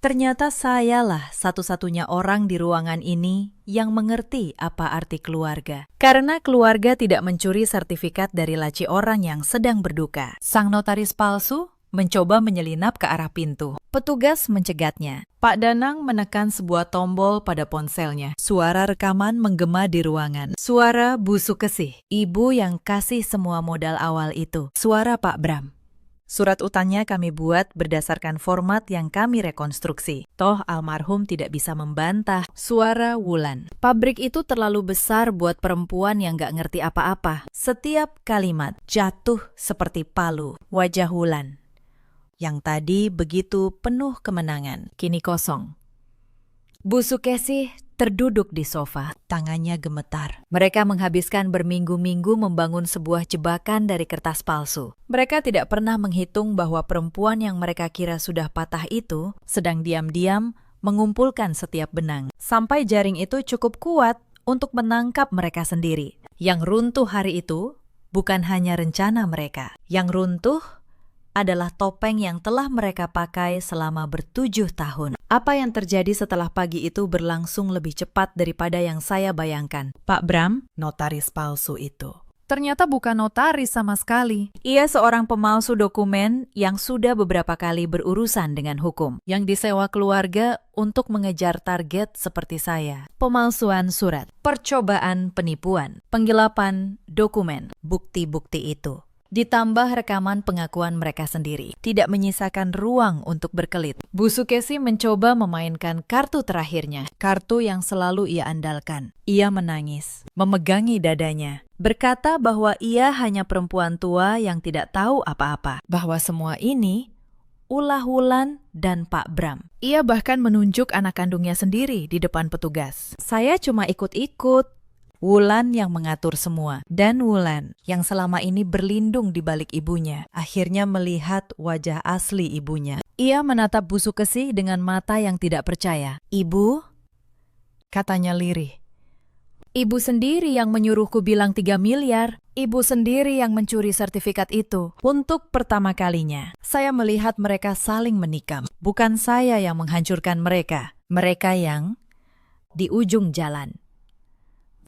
Ternyata sayalah satu-satunya orang di ruangan ini yang mengerti apa arti keluarga. Karena keluarga tidak mencuri sertifikat dari laci orang yang sedang berduka. Sang notaris palsu mencoba menyelinap ke arah pintu. Petugas mencegatnya. Pak Danang menekan sebuah tombol pada ponselnya. Suara rekaman menggema di ruangan. Suara Bu Sukesi, ibu yang kasih semua modal awal itu. Suara Pak Bram. Surat utangnya kami buat berdasarkan format yang kami rekonstruksi. Toh almarhum tidak bisa membantah. Suara Wulan. Pabrik itu terlalu besar buat perempuan yang gak ngerti apa-apa. Setiap kalimat jatuh seperti palu. Wajah Wulan, yang tadi begitu penuh kemenangan, kini kosong. Bu Sukesi terduduk di sofa, tangannya gemetar. Mereka menghabiskan berminggu-minggu membangun sebuah jebakan dari kertas palsu. Mereka tidak pernah menghitung bahwa perempuan yang mereka kira sudah patah itu sedang diam-diam mengumpulkan setiap benang. Sampai jaring itu cukup kuat untuk menangkap mereka sendiri. Yang runtuh hari itu bukan hanya rencana mereka. Yang runtuh adalah topeng yang telah mereka pakai selama ber-7 tahun. Apa yang terjadi setelah pagi itu berlangsung lebih cepat daripada yang saya bayangkan. Pak Bram, notaris palsu itu. Ternyata bukan notaris sama sekali. Ia seorang pemalsu dokumen yang sudah beberapa kali berurusan dengan hukum, yang disewa keluarga untuk mengejar target seperti saya. Pemalsuan surat, percobaan penipuan, penggelapan dokumen, bukti-bukti itu. Ditambah rekaman pengakuan mereka sendiri, tidak menyisakan ruang untuk berkelit. Bu Sukesi mencoba memainkan kartu terakhirnya, kartu yang selalu ia andalkan. Ia menangis, memegangi dadanya, berkata bahwa ia hanya perempuan tua yang tidak tahu apa-apa, bahwa semua ini ulah Wulan dan Pak Bram. Ia bahkan menunjuk anak kandungnya sendiri di depan petugas. Saya cuma ikut-ikut. Wulan yang mengatur semua, dan Wulan yang selama ini berlindung di balik ibunya, akhirnya melihat wajah asli ibunya. Ia menatap Bu Sukesi dengan mata yang tidak percaya. "Ibu?" katanya lirih. "Ibu sendiri yang menyuruhku bilang 3 miliar. Ibu sendiri yang mencuri sertifikat itu." Untuk pertama kalinya, saya melihat mereka saling menikam. Bukan saya yang menghancurkan mereka. Mereka yang di ujung jalan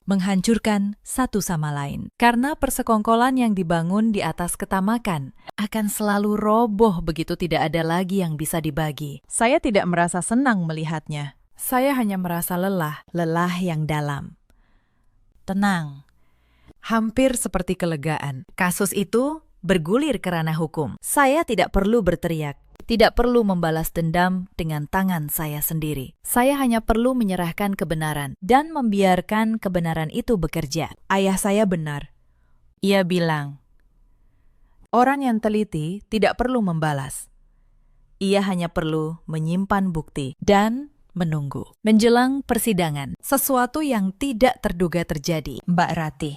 menghancurkan satu sama lain. Karena persekongkolan yang dibangun di atas ketamakan akan selalu roboh begitu tidak ada lagi yang bisa dibagi. Saya tidak merasa senang melihatnya. Saya hanya merasa lelah, lelah yang dalam. Tenang, hampir seperti kelegaan. Kasus itu bergulir ke ranah hukum. Saya tidak perlu berteriak. Tidak perlu membalas dendam dengan tangan saya sendiri. Saya hanya perlu menyerahkan kebenaran dan membiarkan kebenaran itu bekerja. Ayah saya benar. Ia bilang, orang yang teliti tidak perlu membalas. Ia hanya perlu menyimpan bukti dan menunggu. Menjelang persidangan, sesuatu yang tidak terduga terjadi. Mbak Ratih,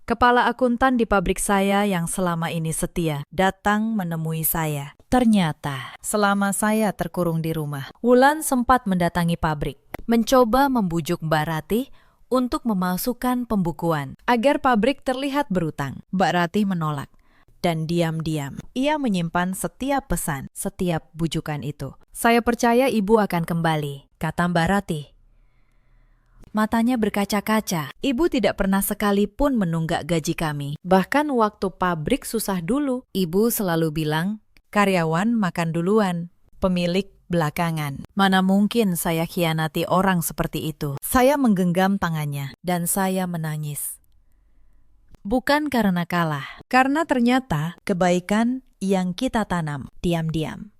kepala akuntan di pabrik saya yang selama ini setia, datang menemui saya. Ternyata, selama saya terkurung di rumah, Wulan sempat mendatangi pabrik, mencoba membujuk Mbak Ratih untuk memalsukan pembukuan, agar pabrik terlihat berutang. Mbak Ratih menolak, dan diam-diam, ia menyimpan setiap pesan, setiap bujukan itu. "Saya percaya ibu akan kembali," kata Mbak Ratih. Matanya berkaca-kaca. Ibu tidak pernah sekalipun menunggak gaji kami. Bahkan waktu pabrik susah dulu, ibu selalu bilang, karyawan makan duluan, pemilik belakangan. Mana mungkin saya khianati orang seperti itu. Saya menggenggam tangannya, dan saya menangis. Bukan karena kalah, karena ternyata kebaikan yang kita tanam diam-diam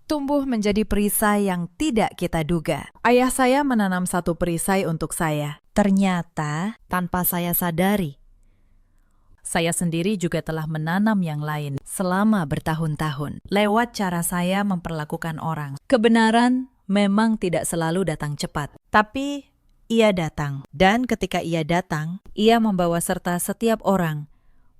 tumbuh menjadi perisai yang tidak kita duga. Ayah saya menanam satu perisai untuk saya. Ternyata, tanpa saya sadari, saya sendiri juga telah menanam yang lain selama bertahun-tahun. Lewat cara saya memperlakukan orang. Kebenaran memang tidak selalu datang cepat, tapi ia datang. Dan ketika ia datang, ia membawa serta setiap orang,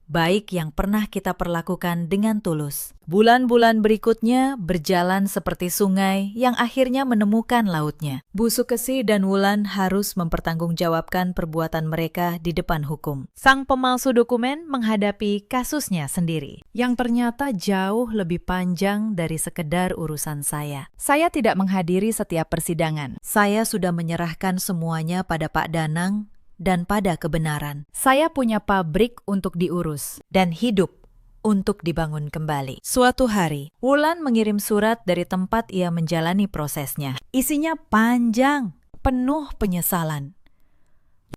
baik yang pernah kita perlakukan dengan tulus. Bulan-bulan berikutnya berjalan seperti sungai yang akhirnya menemukan lautnya. Bu Sukesi dan Wulan harus mempertanggungjawabkan perbuatan mereka di depan hukum. Sang pemalsu dokumen menghadapi kasusnya sendiri, yang ternyata jauh lebih panjang dari sekedar urusan saya. Saya tidak menghadiri setiap persidangan. Saya sudah menyerahkan semuanya pada Pak Danang dan pada kebenaran. Saya punya pabrik untuk diurus dan hidup untuk dibangun kembali. Suatu hari, Wulan mengirim surat dari tempat ia menjalani prosesnya. Isinya panjang, penuh penyesalan,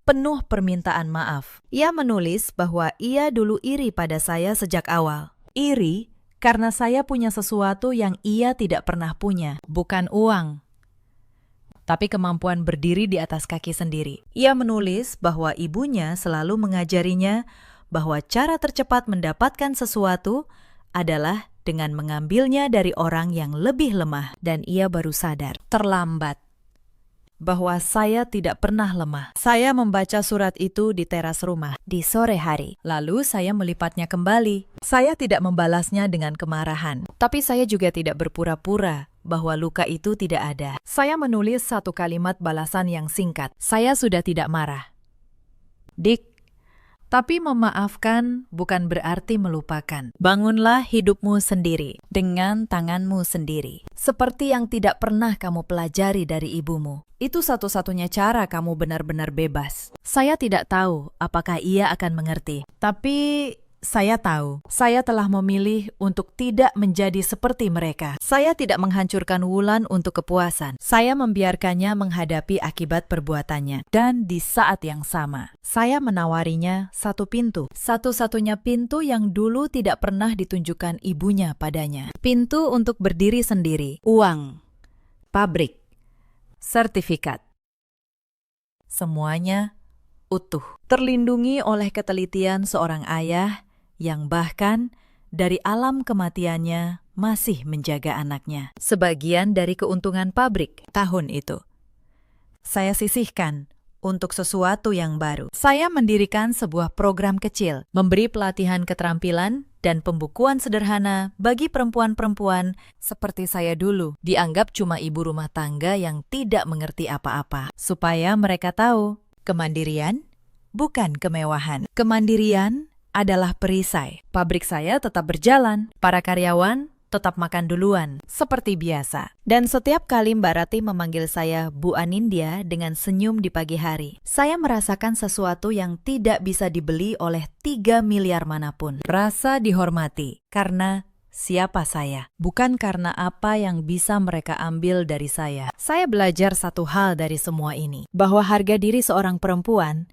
penuh permintaan maaf. Ia menulis bahwa ia dulu iri pada saya sejak awal. Iri karena saya punya sesuatu yang ia tidak pernah punya, bukan uang, tapi kemampuan berdiri di atas kaki sendiri. Ia menulis bahwa ibunya selalu mengajarinya bahwa cara tercepat mendapatkan sesuatu adalah dengan mengambilnya dari orang yang lebih lemah. Dan ia baru sadar, terlambat, bahwa saya tidak pernah lemah. Saya membaca surat itu di teras rumah di sore hari. Lalu saya melipatnya kembali. Saya tidak membalasnya dengan kemarahan, tapi saya juga tidak berpura-pura bahwa luka itu tidak ada. Saya menulis satu kalimat balasan yang singkat. Saya sudah tidak marah. Dik, Tapi memaafkan bukan berarti melupakan. Bangunlah hidupmu sendiri, dengan tanganmu sendiri. Seperti yang tidak pernah kamu pelajari dari ibumu. Itu satu-satunya cara kamu benar-benar bebas. Saya tidak tahu apakah ia akan mengerti. Tapi saya tahu, saya telah memilih untuk tidak menjadi seperti mereka. Saya tidak menghancurkan Wulan untuk kepuasan. Saya membiarkannya menghadapi akibat perbuatannya. Dan di saat yang sama, saya menawarinya satu pintu. Satu-satunya pintu yang dulu tidak pernah ditunjukkan ibunya padanya. Pintu untuk berdiri sendiri. Uang, pabrik, sertifikat. Semuanya utuh. Terlindungi oleh ketelitian seorang ayah yang bahkan dari alam kematiannya masih menjaga anaknya. Sebagian dari keuntungan pabrik tahun itu saya sisihkan untuk sesuatu yang baru. Saya mendirikan sebuah program kecil, memberi pelatihan keterampilan dan pembukuan sederhana bagi perempuan-perempuan seperti saya dulu, dianggap cuma ibu rumah tangga yang tidak mengerti apa-apa, supaya mereka tahu kemandirian bukan kemewahan. Kemandirian adalah perisai. Pabrik saya tetap berjalan, para karyawan tetap makan duluan, seperti biasa. Dan setiap kali Mbak Rati memanggil saya Bu Anindya dengan senyum di pagi hari, saya merasakan sesuatu yang tidak bisa dibeli oleh 3 miliar manapun. Rasa dihormati, karena siapa saya, bukan karena apa yang bisa mereka ambil dari saya. Saya belajar satu hal dari semua ini, bahwa harga diri seorang perempuan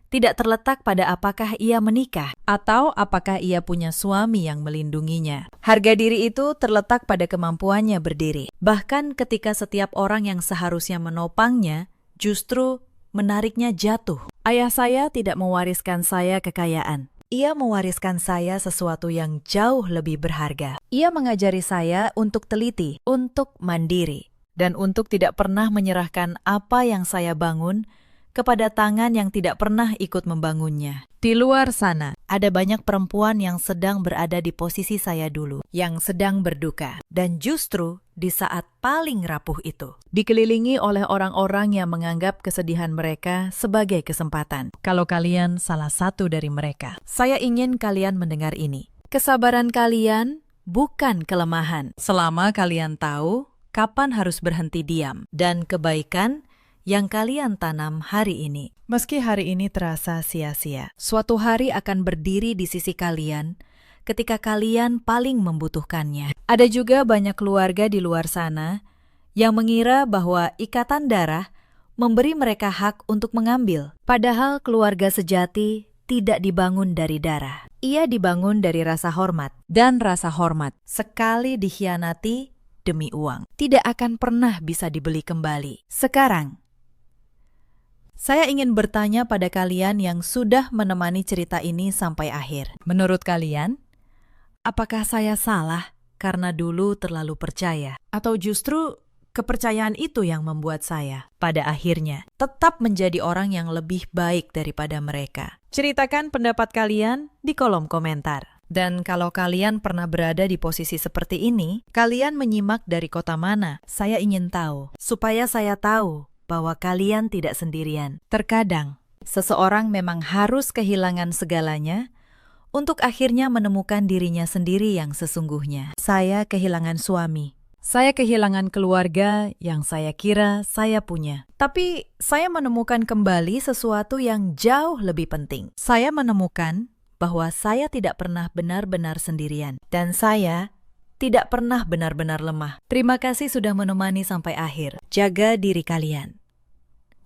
tidak terletak pada apakah ia menikah atau apakah ia punya suami yang melindunginya. Harga diri itu terletak pada kemampuannya berdiri. Bahkan ketika setiap orang yang seharusnya menopangnya justru menariknya jatuh. Ayah saya tidak mewariskan saya kekayaan. Ia mewariskan saya sesuatu yang jauh lebih berharga. Ia mengajari saya untuk teliti, untuk mandiri, dan untuk tidak pernah menyerahkan apa yang saya bangun kepada tangan yang tidak pernah ikut membangunnya. Di luar sana, ada banyak perempuan yang sedang berada di posisi saya dulu, yang sedang berduka. Dan justru di saat paling rapuh itu, dikelilingi oleh orang-orang yang menganggap kesedihan mereka sebagai kesempatan. Kalau kalian salah satu dari mereka, saya ingin kalian mendengar ini. Kesabaran kalian bukan kelemahan, selama kalian tahu kapan harus berhenti diam. Dan kebaikan yang kalian tanam hari ini, meski hari ini terasa sia-sia, suatu hari akan berdiri di sisi kalian ketika kalian paling membutuhkannya. Ada juga banyak keluarga di luar sana yang mengira bahwa ikatan darah memberi mereka hak untuk mengambil. Padahal keluarga sejati tidak dibangun dari darah. Ia dibangun dari rasa hormat. Dan rasa hormat, sekali dikhianati demi uang, tidak akan pernah bisa dibeli kembali. Sekarang, saya ingin bertanya pada kalian yang sudah menemani cerita ini sampai akhir. Menurut kalian, apakah saya salah karena dulu terlalu percaya? Atau justru kepercayaan itu yang membuat saya, pada akhirnya, tetap menjadi orang yang lebih baik daripada mereka? Ceritakan pendapat kalian di kolom komentar. Dan kalau kalian pernah berada di posisi seperti ini, kalian menyimak dari kota mana? Saya ingin tahu, supaya saya tahu bahwa kalian tidak sendirian. Terkadang, seseorang memang harus kehilangan segalanya untuk akhirnya menemukan dirinya sendiri yang sesungguhnya. Saya kehilangan suami. Saya kehilangan keluarga yang saya kira saya punya. Tapi saya menemukan kembali sesuatu yang jauh lebih penting. Saya menemukan bahwa saya tidak pernah benar-benar sendirian. Dan saya tidak pernah benar-benar lemah. Terima kasih sudah menemani sampai akhir. Jaga diri kalian.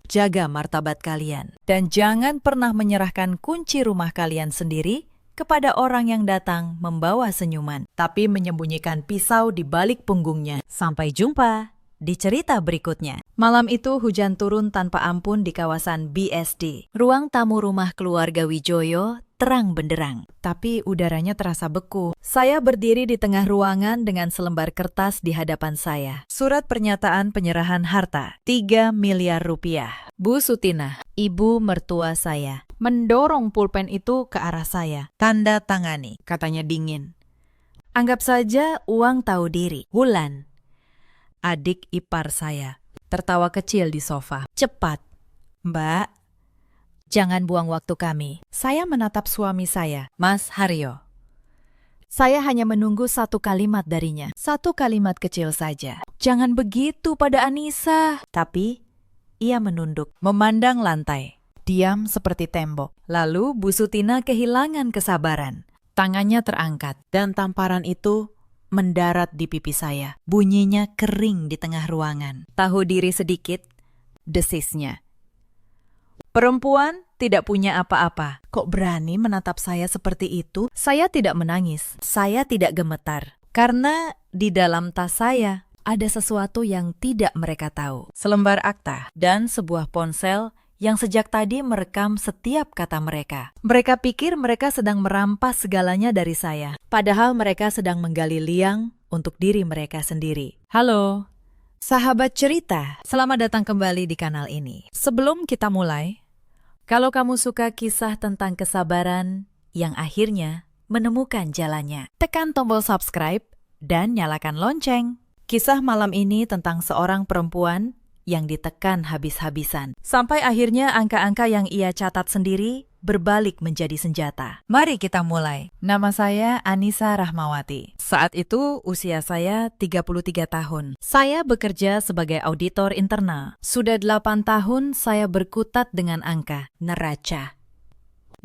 Jaga martabat kalian. Dan jangan pernah menyerahkan kunci rumah kalian sendiri kepada orang yang datang membawa senyuman, tapi menyembunyikan pisau di balik punggungnya. Sampai jumpa di cerita berikutnya. Malam itu hujan turun tanpa ampun di kawasan BSD. Ruang tamu rumah keluarga Wijoyo terang benderang, tapi udaranya terasa beku. Saya berdiri di tengah ruangan dengan selembar kertas di hadapan saya. Surat pernyataan penyerahan harta, 3 miliar rupiah. Bu Sutina, ibu mertua saya, mendorong pulpen itu ke arah saya. Tanda tangani, katanya dingin. Anggap saja uang tahu diri. Wulan, adik ipar saya, tertawa kecil di sofa. Cepat, Mbak. Jangan buang waktu kami. Saya menatap suami saya, Mas Haryo. Saya hanya menunggu satu kalimat darinya. Satu kalimat kecil saja. Jangan begitu pada Anissa. Tapi ia menunduk, memandang lantai. Diam seperti tembok. Lalu Bu Sutina kehilangan kesabaran. Tangannya terangkat dan tamparan itu mendarat di pipi saya. Bunyinya kering di tengah ruangan. Tahu diri sedikit, desisnya. Perempuan tidak punya apa-apa. Kok berani menatap saya seperti itu? Saya tidak menangis. Saya tidak gemetar. Karena di dalam tas saya ada sesuatu yang tidak mereka tahu. Selembar akta dan sebuah ponsel yang sejak tadi merekam setiap kata mereka. Mereka pikir mereka sedang merampas segalanya dari saya. Padahal mereka sedang menggali liang untuk diri mereka sendiri. Halo, sahabat cerita. Selamat datang kembali di kanal ini. Sebelum kita mulai, kalau kamu suka kisah tentang kesabaran yang akhirnya menemukan jalannya, tekan tombol subscribe dan nyalakan lonceng. Kisah malam ini tentang seorang perempuan yang ditekan habis-habisan. Sampai akhirnya angka-angka yang ia catat sendiri berbalik menjadi senjata. Mari kita mulai. Nama saya Anissa Rahmawati. Saat itu usia saya 33 tahun. Saya bekerja sebagai auditor internal. Sudah 8 tahun saya berkutat dengan angka, neraca,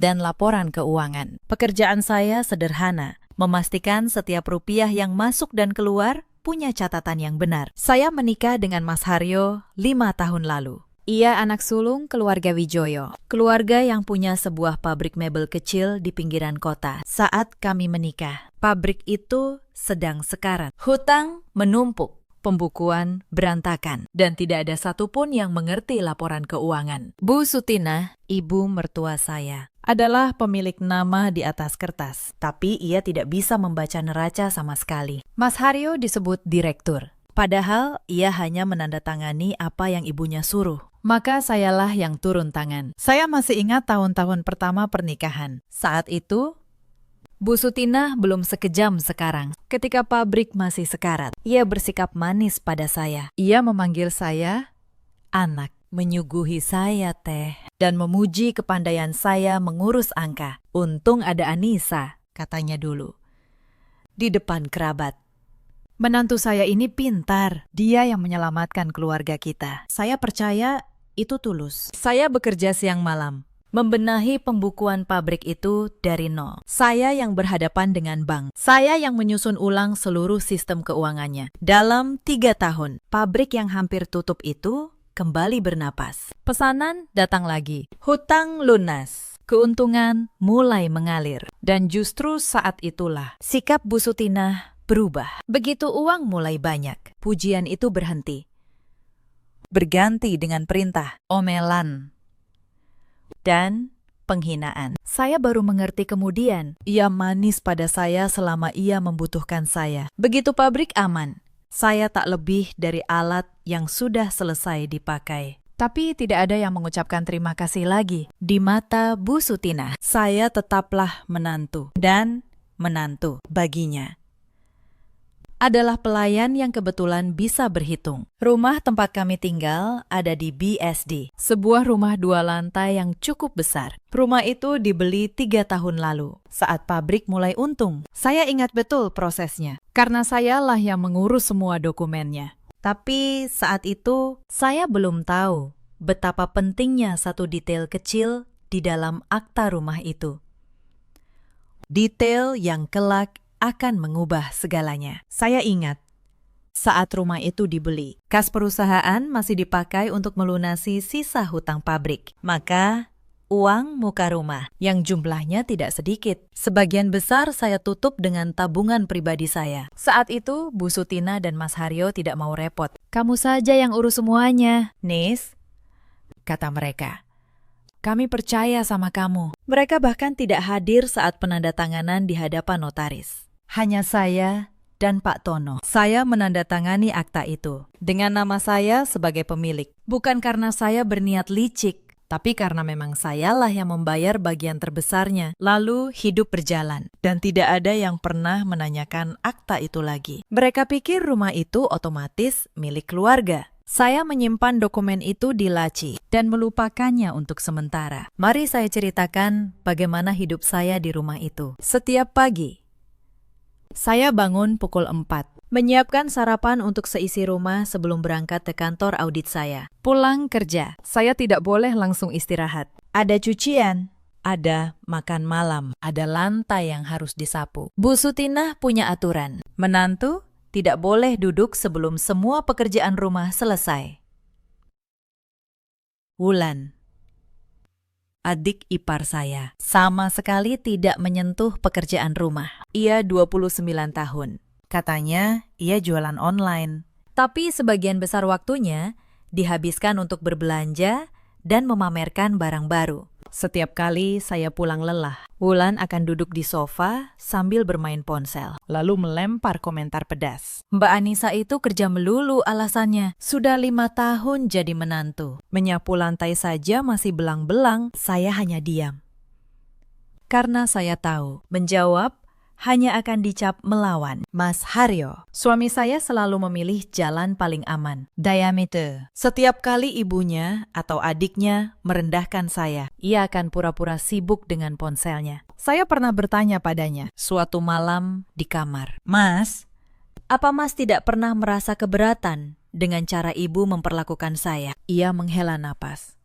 dan laporan keuangan. Pekerjaan saya sederhana, memastikan setiap rupiah yang masuk dan keluar punya catatan yang benar. Saya menikah dengan Mas Haryo 5 tahun lalu. Ia anak sulung keluarga Wijoyo, keluarga yang punya sebuah pabrik mebel kecil di pinggiran kota. Saat kami menikah, pabrik itu sedang sekarat. Hutang menumpuk, pembukuan berantakan, dan tidak ada satupun yang mengerti laporan keuangan. Bu Sutina, ibu mertua saya, adalah pemilik nama di atas kertas, tapi ia tidak bisa membaca neraca sama sekali. Mas Haryo disebut direktur, padahal ia hanya menandatangani apa yang ibunya suruh. Maka sayalah yang turun tangan. Saya masih ingat tahun-tahun pertama pernikahan. Saat itu, Bu Sutina belum sekejam sekarang. Ketika pabrik masih sekarat, ia bersikap manis pada saya. Ia memanggil saya anak, menyuguhi saya teh, dan memuji kepandaian saya mengurus angka. Untung ada Anissa, katanya dulu, di depan kerabat. Menantu saya ini pintar, dia yang menyelamatkan keluarga kita. Saya percaya itu tulus. Saya bekerja siang malam, membenahi pembukuan pabrik itu dari nol. Saya yang berhadapan dengan bank. Saya yang menyusun ulang seluruh sistem keuangannya. Dalam 3 tahun, pabrik yang hampir tutup itu kembali bernapas. Pesanan datang lagi. Hutang lunas. Keuntungan mulai mengalir. Dan justru saat itulah sikap Bu Sutina berubah. Begitu uang mulai banyak, pujian itu berhenti. Berganti dengan perintah, omelan, dan penghinaan. Saya baru mengerti kemudian. Ia manis pada saya selama ia membutuhkan saya. Begitu pabrik aman, saya tak lebih dari alat yang sudah selesai dipakai. Tapi tidak ada yang mengucapkan terima kasih lagi. Di mata Bu Sutina, saya tetaplah menantu dan menantu baginya. Adalah pelayan yang kebetulan bisa berhitung. Rumah tempat kami tinggal ada di BSD, sebuah rumah 2 lantai yang cukup besar. Rumah itu dibeli 3 tahun lalu, saat pabrik mulai untung. Saya ingat betul prosesnya, karena sayalah yang mengurus semua dokumennya. Tapi saat itu, saya belum tahu betapa pentingnya satu detail kecil di dalam akta rumah itu. Detail yang kelak akan mengubah segalanya. Saya ingat, saat rumah itu dibeli, kas perusahaan masih dipakai untuk melunasi sisa hutang pabrik. Maka, uang muka rumah yang jumlahnya tidak sedikit. Sebagian besar saya tutup dengan tabungan pribadi saya. Saat itu, Bu Sutina dan Mas Haryo tidak mau repot. Kamu saja yang urus semuanya, Nis, kata mereka. Kami percaya sama kamu. Mereka bahkan tidak hadir saat penandatanganan di hadapan notaris. Hanya saya dan Pak Tono. Saya menandatangani akta itu dengan nama saya sebagai pemilik. Bukan karena saya berniat licik, tapi karena memang sayalah yang membayar bagian terbesarnya. Lalu hidup berjalan, dan tidak ada yang pernah menanyakan akta itu lagi. Mereka pikir rumah itu otomatis milik keluarga. Saya menyimpan dokumen itu di laci dan melupakannya untuk sementara. Mari saya ceritakan bagaimana hidup saya di rumah itu. Setiap pagi, saya bangun pukul 4, menyiapkan sarapan untuk seisi rumah sebelum berangkat ke kantor audit saya. Pulang kerja, saya tidak boleh langsung istirahat. Ada cucian, ada makan malam, ada lantai yang harus disapu. Bu Sutinah punya aturan. Menantu tidak boleh duduk sebelum semua pekerjaan rumah selesai. Wulan, adik ipar saya, sama sekali tidak menyentuh pekerjaan rumah. Ia 29 tahun. Katanya ia jualan online. Tapi sebagian besar waktunya dihabiskan untuk berbelanja dan memamerkan barang baru. Setiap kali saya pulang lelah, Wulan akan duduk di sofa sambil bermain ponsel, lalu melempar komentar pedas. Mbak Anissa itu kerja melulu alasannya. Sudah 5 tahun jadi menantu. Menyapu lantai saja masih belang-belang, saya hanya diam. Karena saya tahu, menjawab hanya akan dicap melawan. Mas Haryo, suami saya selalu memilih jalan paling aman. Diameter. Setiap kali ibunya atau adiknya merendahkan saya, ia akan pura-pura sibuk dengan ponselnya. Saya pernah bertanya padanya, suatu malam di kamar, Mas, apa Mas tidak pernah merasa keberatan dengan cara ibu memperlakukan saya? Ia menghela napas,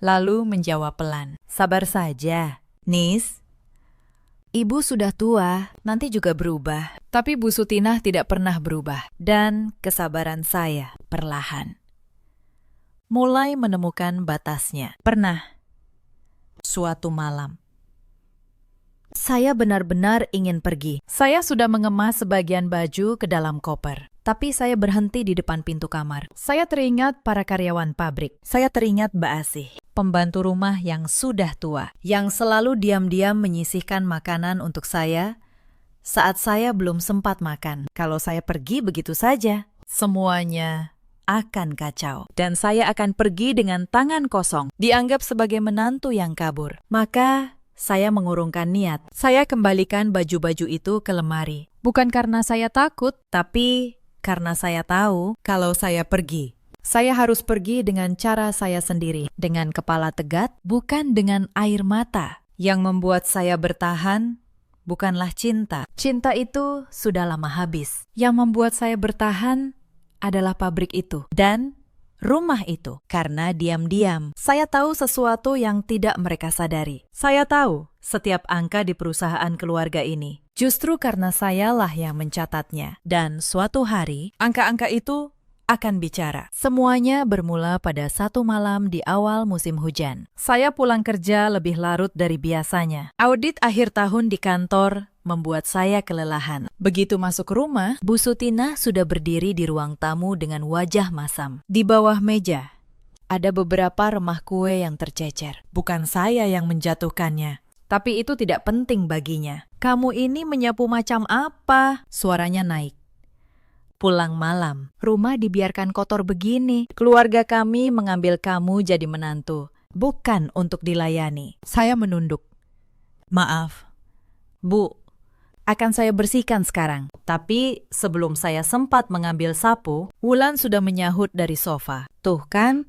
lalu menjawab pelan, sabar saja, Nis. Ibu sudah tua, nanti juga berubah. Tapi Bu Sutinah tidak pernah berubah. Dan kesabaran saya perlahan mulai menemukan batasnya. Pernah, suatu malam, saya benar-benar ingin pergi. Saya sudah mengemas sebagian baju ke dalam koper. Tapi saya berhenti di depan pintu kamar. Saya teringat para karyawan pabrik. Saya teringat Mbak Asih, pembantu rumah yang sudah tua, yang selalu diam-diam menyisihkan makanan untuk saya saat saya belum sempat makan. Kalau saya pergi begitu saja, semuanya akan kacau. Dan saya akan pergi dengan tangan kosong, dianggap sebagai menantu yang kabur. Maka saya mengurungkan niat. Saya kembalikan baju-baju itu ke lemari. Bukan karena saya takut, tapi karena saya tahu kalau saya pergi, saya harus pergi dengan cara saya sendiri, dengan kepala tegak, bukan dengan air mata. Yang membuat saya bertahan bukanlah cinta. Cinta itu sudah lama habis. Yang membuat saya bertahan adalah pabrik itu dan rumah itu. Karena diam-diam, saya tahu sesuatu yang tidak mereka sadari. Saya tahu setiap angka di perusahaan keluarga ini. Justru karena sayalah yang mencatatnya. Dan suatu hari, angka-angka itu akan bicara. Semuanya bermula pada satu malam di awal musim hujan. Saya pulang kerja lebih larut dari biasanya. Audit akhir tahun di kantor membuat saya kelelahan. Begitu masuk rumah, Bu Sutinah sudah berdiri di ruang tamu dengan wajah masam. Di bawah meja, ada beberapa remah kue yang tercecer. Bukan saya yang menjatuhkannya. Tapi itu tidak penting baginya. Kamu ini menyapu macam apa? Suaranya naik. Pulang malam, rumah dibiarkan kotor begini. Keluarga kami mengambil kamu jadi menantu, bukan untuk dilayani. Saya menunduk. Maaf, Bu, akan saya bersihkan sekarang. Tapi sebelum saya sempat mengambil sapu, Wulan sudah menyahut dari sofa. Tuh kan,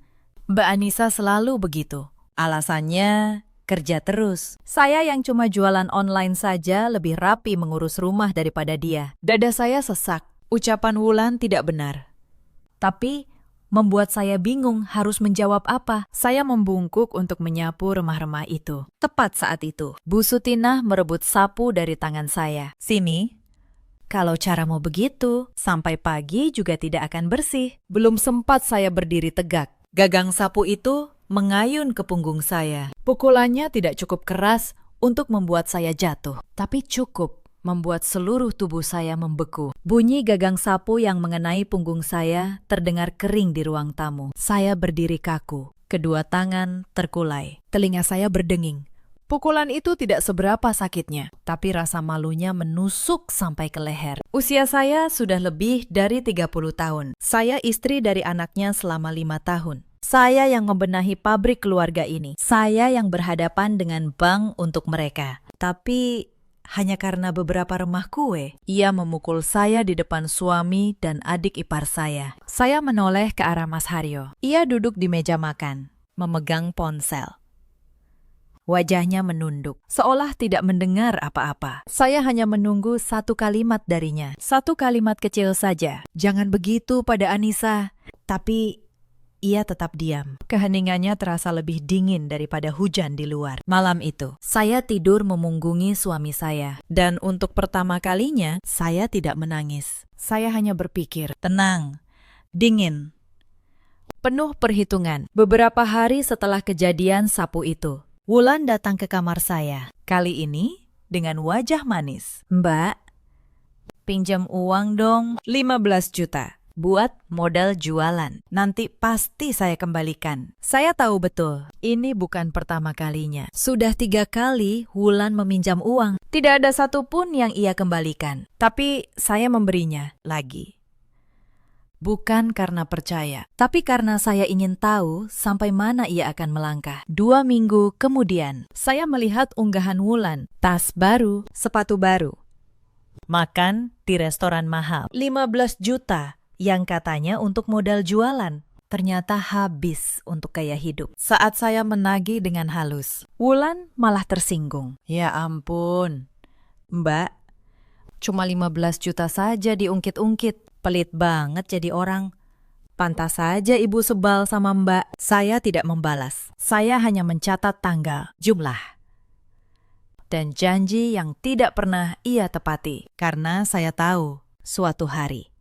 Mbak Anissa selalu begitu. Alasannya kerja terus. Saya yang cuma jualan online saja lebih rapi mengurus rumah daripada dia. Dada saya sesak. Ucapan Wulan tidak benar. Tapi membuat saya bingung harus menjawab apa. Saya membungkuk untuk menyapu remah-remah itu. Tepat saat itu, Bu Sutinah merebut sapu dari tangan saya. Sini. Kalau caramu begitu, sampai pagi juga tidak akan bersih. Belum sempat saya berdiri tegak. Gagang sapu itu mengayun ke punggung saya. Pukulannya tidak cukup keras untuk membuat saya jatuh, tapi cukup membuat seluruh tubuh saya membeku. Bunyi gagang sapu yang mengenai punggung saya terdengar kering di ruang tamu. Saya berdiri kaku, kedua tangan terkulai, telinga saya berdenging. Pukulan itu tidak seberapa sakitnya, tapi rasa malunya menusuk sampai ke leher. Usia saya sudah lebih dari 30 tahun. Saya istri dari anaknya selama 5 tahun. Saya yang membenahi pabrik keluarga ini. Saya yang berhadapan dengan bank untuk mereka. Tapi hanya karena beberapa remah kue. Ia memukul saya di depan suami dan adik ipar saya. Saya menoleh ke arah Mas Haryo. Ia duduk di meja makan, memegang ponsel. Wajahnya menunduk, seolah tidak mendengar apa-apa. Saya hanya menunggu satu kalimat darinya. Satu kalimat kecil saja. Jangan begitu pada Anissa. Tapi ia tetap diam. Keheningannya terasa lebih dingin daripada hujan di luar. Malam itu, saya tidur memunggungi suami saya. Dan untuk pertama kalinya, saya tidak menangis. Saya hanya berpikir, tenang, dingin, penuh perhitungan. Beberapa hari setelah kejadian sapu itu, Wulan datang ke kamar saya. Kali ini dengan wajah manis. Mbak, pinjam uang dong, 15 juta. Buat modal jualan. Nanti pasti saya kembalikan. Saya tahu betul, ini bukan pertama kalinya. Sudah 3 kali Wulan meminjam uang. Tidak ada satupun yang ia kembalikan. Tapi saya memberinya lagi. Bukan karena percaya, tapi karena saya ingin tahu sampai mana ia akan melangkah. 2 minggu kemudian, saya melihat unggahan Wulan. Tas baru, sepatu baru. Makan di restoran mahal. 15 juta yang katanya untuk modal jualan. Ternyata habis untuk gaya hidup. Saat saya menagih dengan halus, Wulan malah tersinggung. Ya ampun, Mbak, cuma 15 juta saja diungkit-ungkit. Pelit banget jadi orang. Pantas saja ibu sebal sama Mbak. Saya tidak membalas. Saya hanya mencatat tanggal, jumlah, dan janji yang tidak pernah ia tepati. Karena saya tahu suatu hari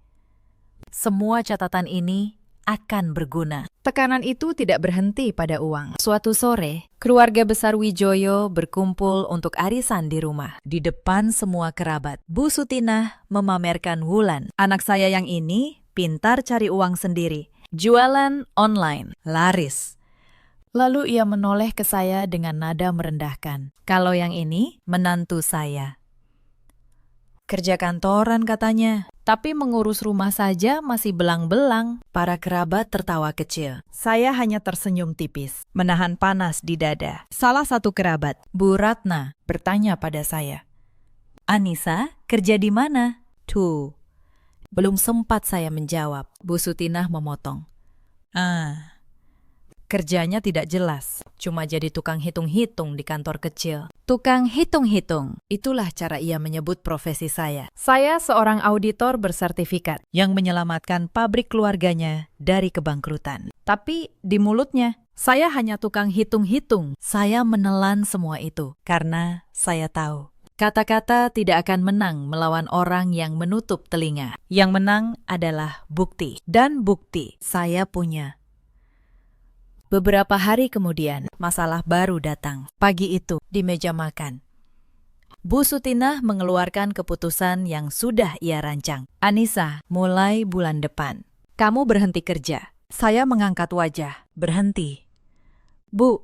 semua catatan ini akan berguna. Tekanan itu tidak berhenti pada uang. Suatu sore, keluarga besar Wijoyo berkumpul untuk arisan di rumah. Di depan semua kerabat, Bu Sutinah memamerkan Wulan. Anak saya yang ini pintar cari uang sendiri. Jualan online, laris. Lalu ia menoleh ke saya dengan nada merendahkan. Kalau yang ini, menantu saya. Kerja kantoran katanya, tapi mengurus rumah saja masih belang-belang. Para kerabat tertawa kecil. Saya hanya tersenyum tipis, menahan panas di dada. Salah satu kerabat, Bu Ratna, bertanya pada saya, Anissa, kerja di mana? Tuh, belum sempat saya menjawab. Bu Sutinah memotong. Kerjanya tidak jelas, cuma jadi tukang hitung-hitung di kantor kecil. Tukang hitung-hitung, itulah cara ia menyebut profesi saya. Saya seorang auditor bersertifikat yang menyelamatkan pabrik keluarganya dari kebangkrutan. Tapi di mulutnya, saya hanya tukang hitung-hitung. Saya menelan semua itu karena saya tahu kata-kata tidak akan menang melawan orang yang menutup telinga. Yang menang adalah bukti, dan bukti saya punya. Beberapa hari kemudian, masalah baru datang. Pagi itu, di meja makan, Bu Sutinah mengeluarkan keputusan yang sudah ia rancang. Anissa, mulai bulan depan, kamu berhenti kerja. Saya mengangkat wajah. Berhenti. Bu,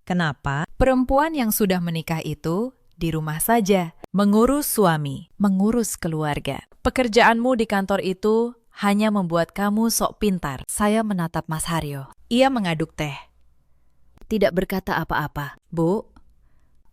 kenapa? Perempuan yang sudah menikah itu di rumah saja, mengurus suami, mengurus keluarga. Pekerjaanmu di kantor itu hanya membuat kamu sok pintar. Saya menatap Mas Haryo. Ia mengaduk teh. Tidak berkata apa-apa. Bu,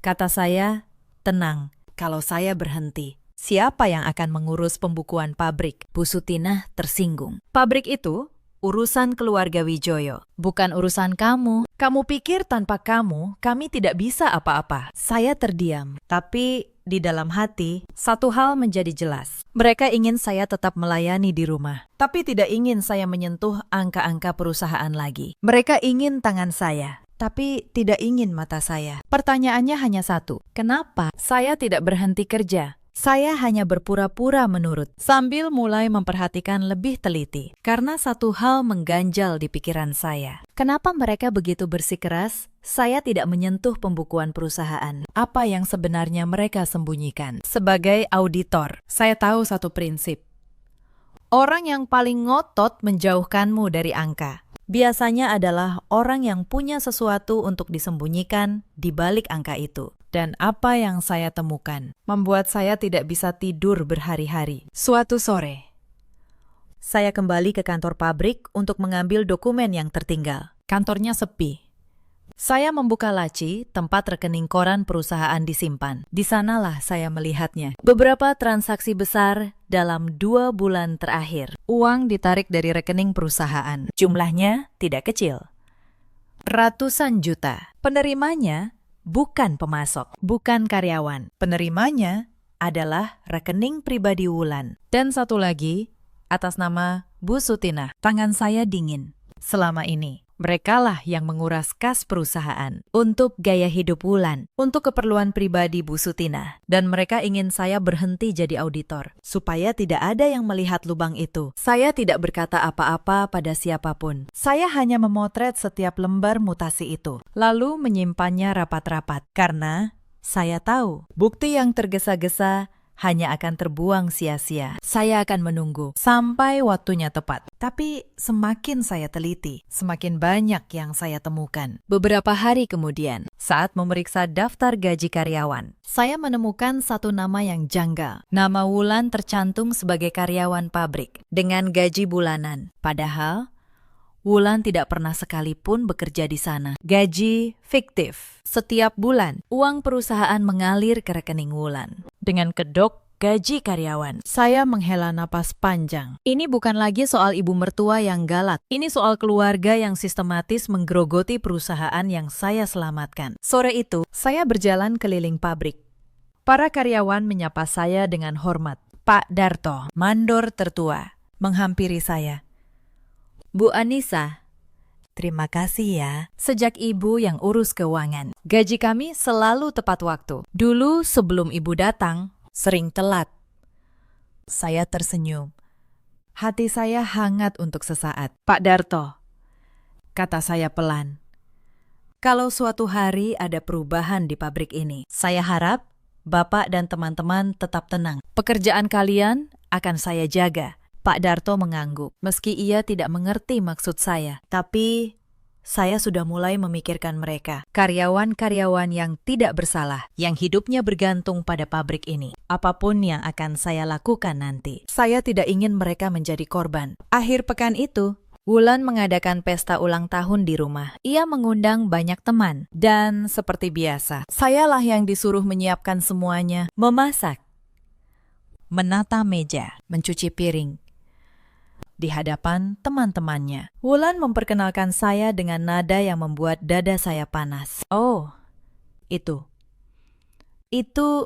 kata saya, tenang. Kalau saya berhenti, siapa yang akan mengurus pembukuan pabrik? Bu Sutinah tersinggung. Pabrik itu urusan keluarga Wijoyo, bukan urusan kamu. Kamu pikir tanpa kamu, kami tidak bisa apa-apa. Saya terdiam, tapi di dalam hati, satu hal menjadi jelas. Mereka ingin saya tetap melayani di rumah, tapi tidak ingin saya menyentuh angka-angka perusahaan lagi. Mereka ingin tangan saya, tapi tidak ingin mata saya. Pertanyaannya hanya satu, kenapa saya tidak berhenti kerja? Saya hanya berpura-pura menurut, sambil mulai memperhatikan lebih teliti. Karena satu hal mengganjal di pikiran saya. Kenapa mereka begitu bersikeras? Saya tidak menyentuh pembukuan perusahaan. Apa yang sebenarnya mereka sembunyikan? Sebagai auditor, saya tahu satu prinsip. Orang yang paling ngotot menjauhkanmu dari angka biasanya adalah orang yang punya sesuatu untuk disembunyikan di balik angka itu. Dan apa yang saya temukan membuat saya tidak bisa tidur berhari-hari. Suatu sore, saya kembali ke kantor pabrik untuk mengambil dokumen yang tertinggal. Kantornya sepi. Saya membuka laci tempat rekening koran perusahaan disimpan. Di sanalah saya melihatnya. Beberapa transaksi besar dalam 2 bulan terakhir. Uang ditarik dari rekening perusahaan. Jumlahnya tidak kecil. Ratusan juta. Penerimanya bukan pemasok, bukan karyawan. Penerimanya adalah rekening pribadi Wulan. Dan satu lagi, atas nama Bu Sutinah. Tangan saya dingin. Selama ini, merekalah yang menguras kas perusahaan untuk gaya hidup Wulan, untuk keperluan pribadi Bu Sutinah. Dan mereka ingin saya berhenti jadi auditor, supaya tidak ada yang melihat lubang itu. Saya tidak berkata apa-apa pada siapapun. Saya hanya memotret setiap lembar mutasi itu, lalu menyimpannya rapat-rapat. Karena saya tahu, bukti yang tergesa-gesa hanya akan terbuang sia-sia. Saya akan menunggu sampai waktunya tepat. Tapi semakin saya teliti, semakin banyak yang saya temukan. Beberapa hari kemudian, saat memeriksa daftar gaji karyawan, saya menemukan satu nama yang janggal. Nama Wulan tercantum sebagai karyawan pabrik dengan gaji bulanan. Padahal Wulan tidak pernah sekalipun bekerja di sana. Gaji fiktif. Setiap bulan, uang perusahaan mengalir ke rekening Wulan. Dengan kedok gaji karyawan. Saya menghela napas panjang. Ini bukan lagi soal ibu mertua yang galak. Ini soal keluarga yang sistematis menggerogoti perusahaan yang saya selamatkan. Sore itu, saya berjalan keliling pabrik. Para karyawan menyapa saya dengan hormat. Pak Darto, mandor tertua, menghampiri saya. Bu Anissa, terima kasih ya. Sejak ibu yang urus keuangan, gaji kami selalu tepat waktu. Dulu sebelum ibu datang, sering telat. Saya tersenyum. Hati saya hangat untuk sesaat. Pak Darto, kata saya pelan. Kalau suatu hari ada perubahan di pabrik ini, saya harap Bapak dan teman-teman tetap tenang. Pekerjaan kalian akan saya jaga. Pak Darto mengangguk, meski ia tidak mengerti maksud saya. Tapi saya sudah mulai memikirkan mereka. Karyawan-karyawan yang tidak bersalah, yang hidupnya bergantung pada pabrik ini. Apapun yang akan saya lakukan nanti, saya tidak ingin mereka menjadi korban. Akhir pekan itu, Wulan mengadakan pesta ulang tahun di rumah. Ia mengundang banyak teman. Dan seperti biasa, sayalah yang disuruh menyiapkan semuanya. Memasak, menata meja, mencuci piring. Di hadapan teman-temannya, Wulan memperkenalkan saya dengan nada yang membuat dada saya panas. Oh, itu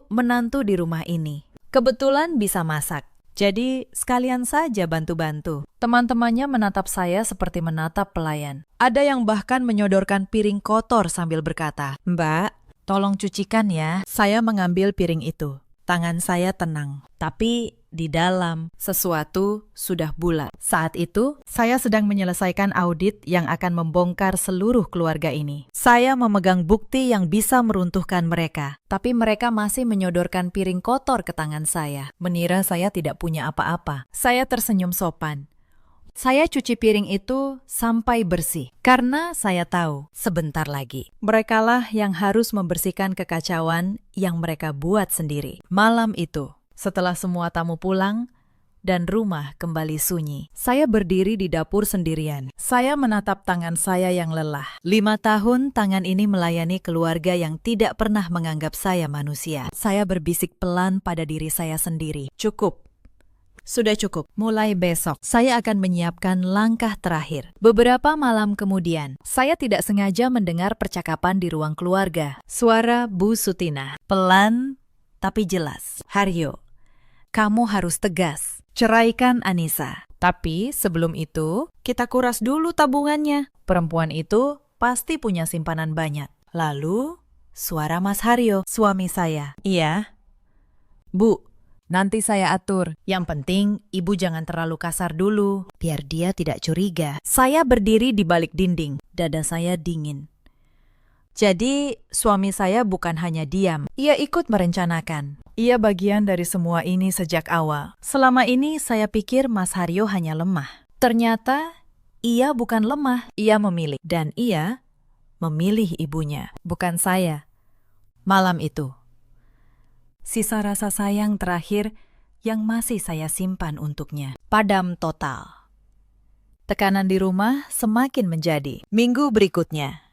menantu di rumah ini. Kebetulan bisa masak, jadi sekalian saja bantu-bantu. Teman-temannya menatap saya seperti menatap pelayan. Ada yang bahkan menyodorkan piring kotor sambil berkata, "Mbak, tolong cucikan ya." Saya mengambil piring itu. Tangan saya tenang, tapi di dalam sesuatu sudah bulat. Saat itu, saya sedang menyelesaikan audit yang akan membongkar seluruh keluarga ini. Saya memegang bukti yang bisa meruntuhkan mereka, tapi mereka masih menyodorkan piring kotor ke tangan saya, mengira saya tidak punya apa-apa. Saya tersenyum sopan. Saya cuci piring itu sampai bersih, karena saya tahu sebentar lagi merekalah yang harus membersihkan kekacauan yang mereka buat sendiri. Malam itu, setelah semua tamu pulang dan rumah kembali sunyi, saya berdiri di dapur sendirian. Saya menatap tangan saya yang lelah. 5 tahun tangan ini melayani keluarga yang tidak pernah menganggap saya manusia. Saya berbisik pelan pada diri saya sendiri. Cukup. Sudah cukup. Mulai besok, saya akan menyiapkan langkah terakhir. Beberapa malam kemudian, saya tidak sengaja mendengar percakapan di ruang keluarga. Suara Bu Sutinah, pelan tapi jelas. "Haryo, kamu harus tegas. Ceraikan Anissa. Tapi sebelum itu, kita kuras dulu tabungannya. Perempuan itu pasti punya simpanan banyak." Lalu, suara Mas Haryo, suami saya. "Iya, Bu. Nanti saya atur. Yang penting, Ibu jangan terlalu kasar dulu, biar dia tidak curiga." Saya berdiri di balik dinding, dada saya dingin. Jadi, suami saya bukan hanya diam, ia ikut merencanakan. Ia bagian dari semua ini sejak awal. Selama ini saya pikir Mas Haryo hanya lemah. Ternyata, ia bukan lemah, ia memilih. Dan ia memilih ibunya, bukan saya. Malam itu, sisa rasa sayang terakhir yang masih saya simpan untuknya padam total. Tekanan di rumah semakin menjadi. Minggu berikutnya,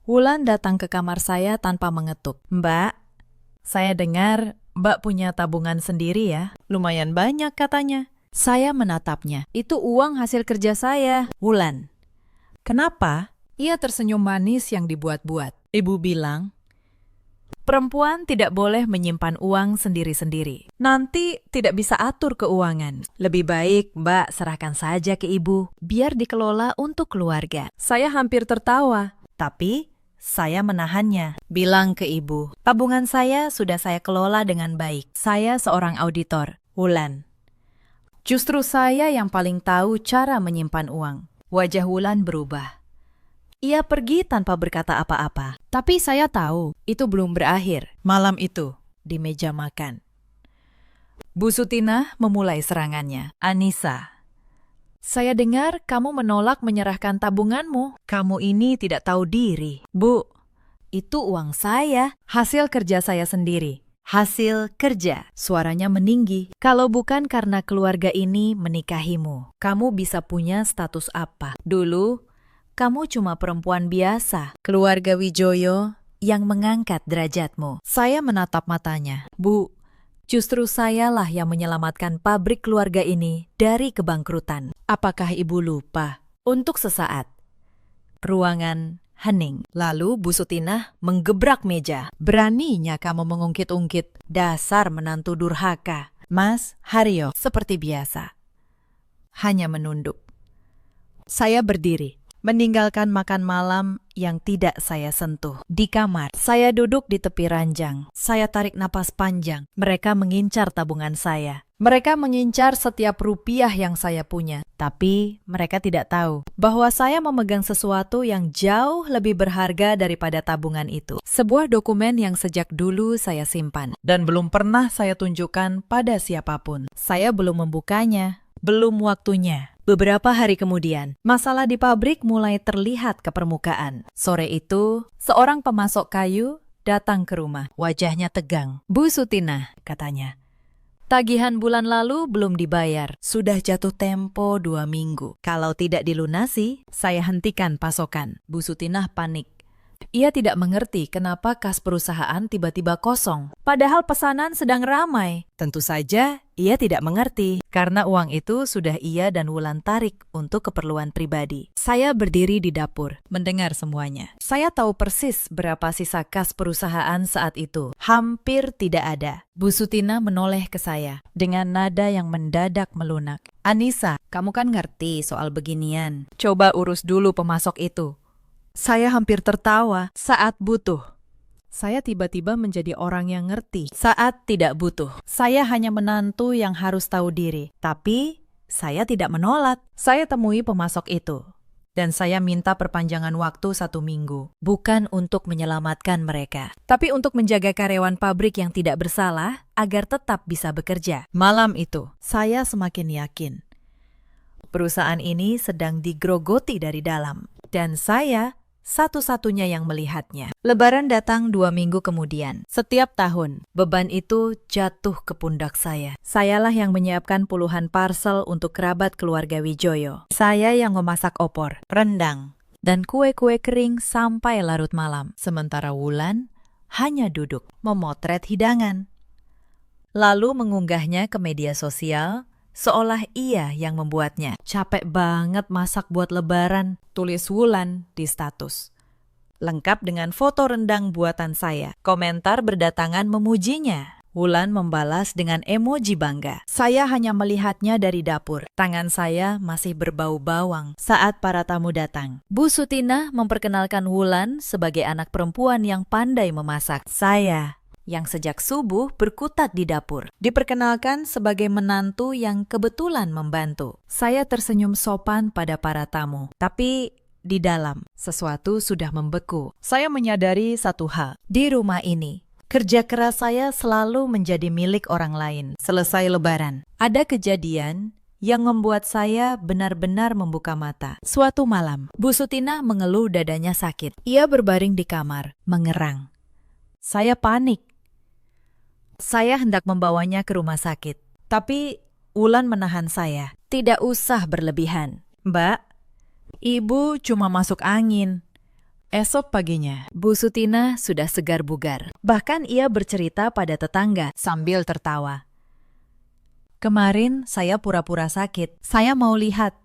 Wulan datang ke kamar saya tanpa mengetuk. "Mbak, saya dengar Mbak punya tabungan sendiri ya? Lumayan banyak katanya." Saya menatapnya. "Itu uang hasil kerja saya." "Wulan, kenapa?" Ia tersenyum manis yang dibuat-buat. "Ibu bilang, perempuan tidak boleh menyimpan uang sendiri-sendiri. Nanti tidak bisa atur keuangan. Lebih baik Mbak serahkan saja ke ibu, biar dikelola untuk keluarga." Saya hampir tertawa, tapi saya menahannya. Bilang ke ibu, "Tabungan saya sudah saya kelola dengan baik. Saya seorang auditor." "Wulan, justru saya yang paling tahu cara menyimpan uang." Wajah Wulan berubah. Ia pergi tanpa berkata apa-apa. Tapi saya tahu itu belum berakhir. Malam itu, di meja makan, Bu Sutinah memulai serangannya. "Anissa, saya dengar kamu menolak menyerahkan tabunganmu. Kamu ini tidak tahu diri." "Bu, itu uang saya, hasil kerja saya sendiri." "Hasil kerja," suaranya meninggi. "Kalau bukan karena keluarga ini menikahimu, kamu bisa punya status apa? Dulu, kamu cuma perempuan biasa, keluarga Wijoyo yang mengangkat derajatmu." Saya menatap matanya. "Bu, justru sayalah yang menyelamatkan pabrik keluarga ini dari kebangkrutan. Apakah ibu lupa?" Untuk sesaat, ruangan hening. Lalu Bu Sutinah menggebrak meja. "Beraninya kamu mengungkit-ungkit. Dasar menantu durhaka." Mas Haryo seperti biasa hanya menunduk. Saya berdiri, meninggalkan makan malam yang tidak saya sentuh. Di kamar, saya duduk di tepi ranjang. Saya tarik napas panjang. Mereka mengincar tabungan saya. Mereka mengincar setiap rupiah yang saya punya. Tapi mereka tidak tahu bahwa saya memegang sesuatu yang jauh lebih berharga daripada tabungan itu. Sebuah dokumen yang sejak dulu saya simpan. Dan belum pernah saya tunjukkan pada siapapun. Saya belum membukanya. Belum waktunya. Beberapa hari kemudian, masalah di pabrik mulai terlihat ke permukaan. Sore itu, seorang pemasok kayu datang ke rumah. Wajahnya tegang. "Bu Sutinah," katanya, "tagihan bulan lalu belum dibayar. Sudah jatuh tempo 2 minggu. Kalau tidak dilunasi, saya hentikan pasokan." Bu Sutinah panik. Ia tidak mengerti kenapa kas perusahaan tiba-tiba kosong, padahal pesanan sedang ramai. Tentu saja ia tidak mengerti, karena uang itu sudah ia dan Wulan tarik untuk keperluan pribadi. Saya berdiri di dapur, mendengar semuanya. Saya tahu persis berapa sisa kas perusahaan saat itu. Hampir tidak ada. Bu Sutinah menoleh ke saya dengan nada yang mendadak melunak. "Anissa, kamu kan ngerti soal beginian. Coba urus dulu pemasok itu." Saya hampir tertawa. Saat butuh, saya tiba-tiba menjadi orang yang ngerti. Saat tidak butuh, saya hanya menantu yang harus tahu diri. Tapi saya tidak menolak. Saya temui pemasok itu. Dan saya minta perpanjangan waktu 1 minggu. Bukan untuk menyelamatkan mereka, tapi untuk menjaga karyawan pabrik yang tidak bersalah agar tetap bisa bekerja. Malam itu, saya semakin yakin perusahaan ini sedang digrogoti dari dalam. Dan saya satu-satunya yang melihatnya. Lebaran datang 2 minggu kemudian. Setiap tahun, beban itu jatuh ke pundak saya. Sayalah yang menyiapkan puluhan parcel untuk kerabat keluarga Wijoyo. Saya yang memasak opor, rendang, dan kue-kue kering sampai larut malam. Sementara Wulan hanya duduk memotret hidangan, lalu mengunggahnya ke media sosial, seolah ia yang membuatnya. "Capek banget masak buat lebaran," tulis Wulan di status. Lengkap dengan foto rendang buatan saya. Komentar berdatangan memujinya. Wulan membalas dengan emoji bangga. Saya hanya melihatnya dari dapur. Tangan saya masih berbau bawang saat para tamu datang. Bu Sutinah memperkenalkan Wulan sebagai anak perempuan yang pandai memasak. Saya yang sejak subuh berkutat di dapur, diperkenalkan sebagai menantu yang kebetulan membantu. Saya tersenyum sopan pada para tamu, tapi di dalam sesuatu sudah membeku. Saya menyadari satu hal, di rumah ini kerja keras saya selalu menjadi milik orang lain. Selesai lebaran, ada kejadian yang membuat saya benar-benar membuka mata. Suatu malam, Bu Sutinah mengeluh dadanya sakit. Ia berbaring di kamar, mengerang. Saya panik. Saya hendak membawanya ke rumah sakit, tapi Wulan menahan saya. "Tidak usah berlebihan, Mbak. Ibu cuma masuk angin. Esok paginya, Bu Sutina sudah segar bugar. Bahkan ia bercerita pada tetangga sambil tertawa. Kemarin saya pura-pura sakit. Saya mau lihat.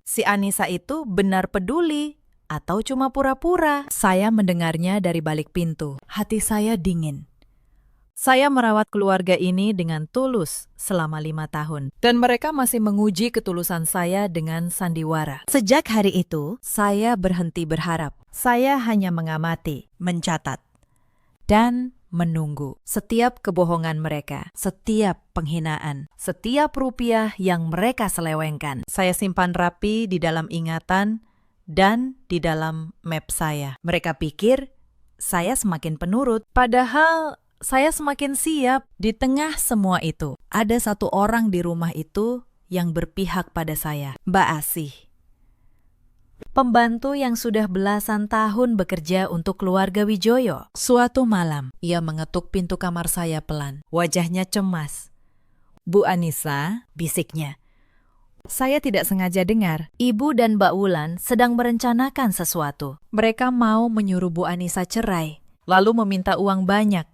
Si Anissa itu benar peduli atau cuma pura-pura? Saya mendengarnya dari balik pintu. Hati saya dingin. Saya merawat keluarga ini dengan tulus selama 5 tahun. Dan mereka masih menguji ketulusan saya dengan sandiwara. Sejak hari itu, saya berhenti berharap. Saya hanya mengamati, mencatat, dan menunggu. Setiap kebohongan mereka, setiap penghinaan, setiap rupiah yang mereka selewengkan, saya simpan rapi di dalam ingatan dan di dalam map saya. Mereka pikir saya semakin penurut, padahal saya semakin siap. Di tengah semua itu, ada satu orang di rumah itu yang berpihak pada saya, Mbak Asih. Pembantu yang sudah belasan tahun bekerja untuk keluarga Wijoyo. Suatu malam, ia mengetuk pintu kamar saya pelan. Wajahnya cemas. Bu Anissa, bisiknya. Saya tidak sengaja dengar, Ibu dan Mbak Wulan sedang merencanakan sesuatu. Mereka mau menyuruh Bu Anissa cerai, lalu meminta uang banyak.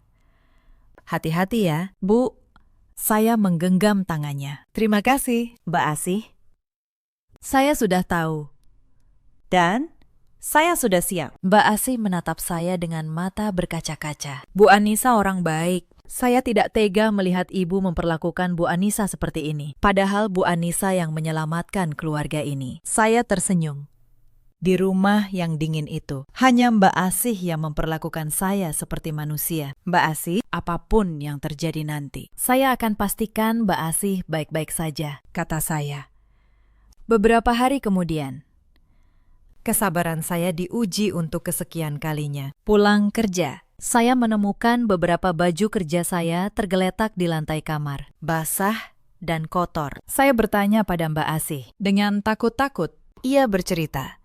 Hati-hati ya, Bu. Saya menggenggam tangannya. Terima kasih, Mbak Asih. Saya sudah tahu. Dan saya sudah siap. Mbak Asih menatap saya dengan mata berkaca-kaca. Bu Anissa orang baik. Saya tidak tega melihat ibu memperlakukan Bu Anissa seperti ini. Padahal Bu Anissa yang menyelamatkan keluarga ini. Saya tersenyum. Di rumah yang dingin itu, hanya Mbak Asih yang memperlakukan saya seperti manusia. Mbak Asih, apapun yang terjadi nanti, saya akan pastikan Mbak Asih baik-baik saja, kata saya. Beberapa hari kemudian, kesabaran saya diuji untuk kesekian kalinya. Pulang kerja, saya menemukan beberapa baju kerja saya tergeletak di lantai kamar, basah dan kotor. Saya bertanya pada Mbak Asih. Dengan takut-takut, ia bercerita.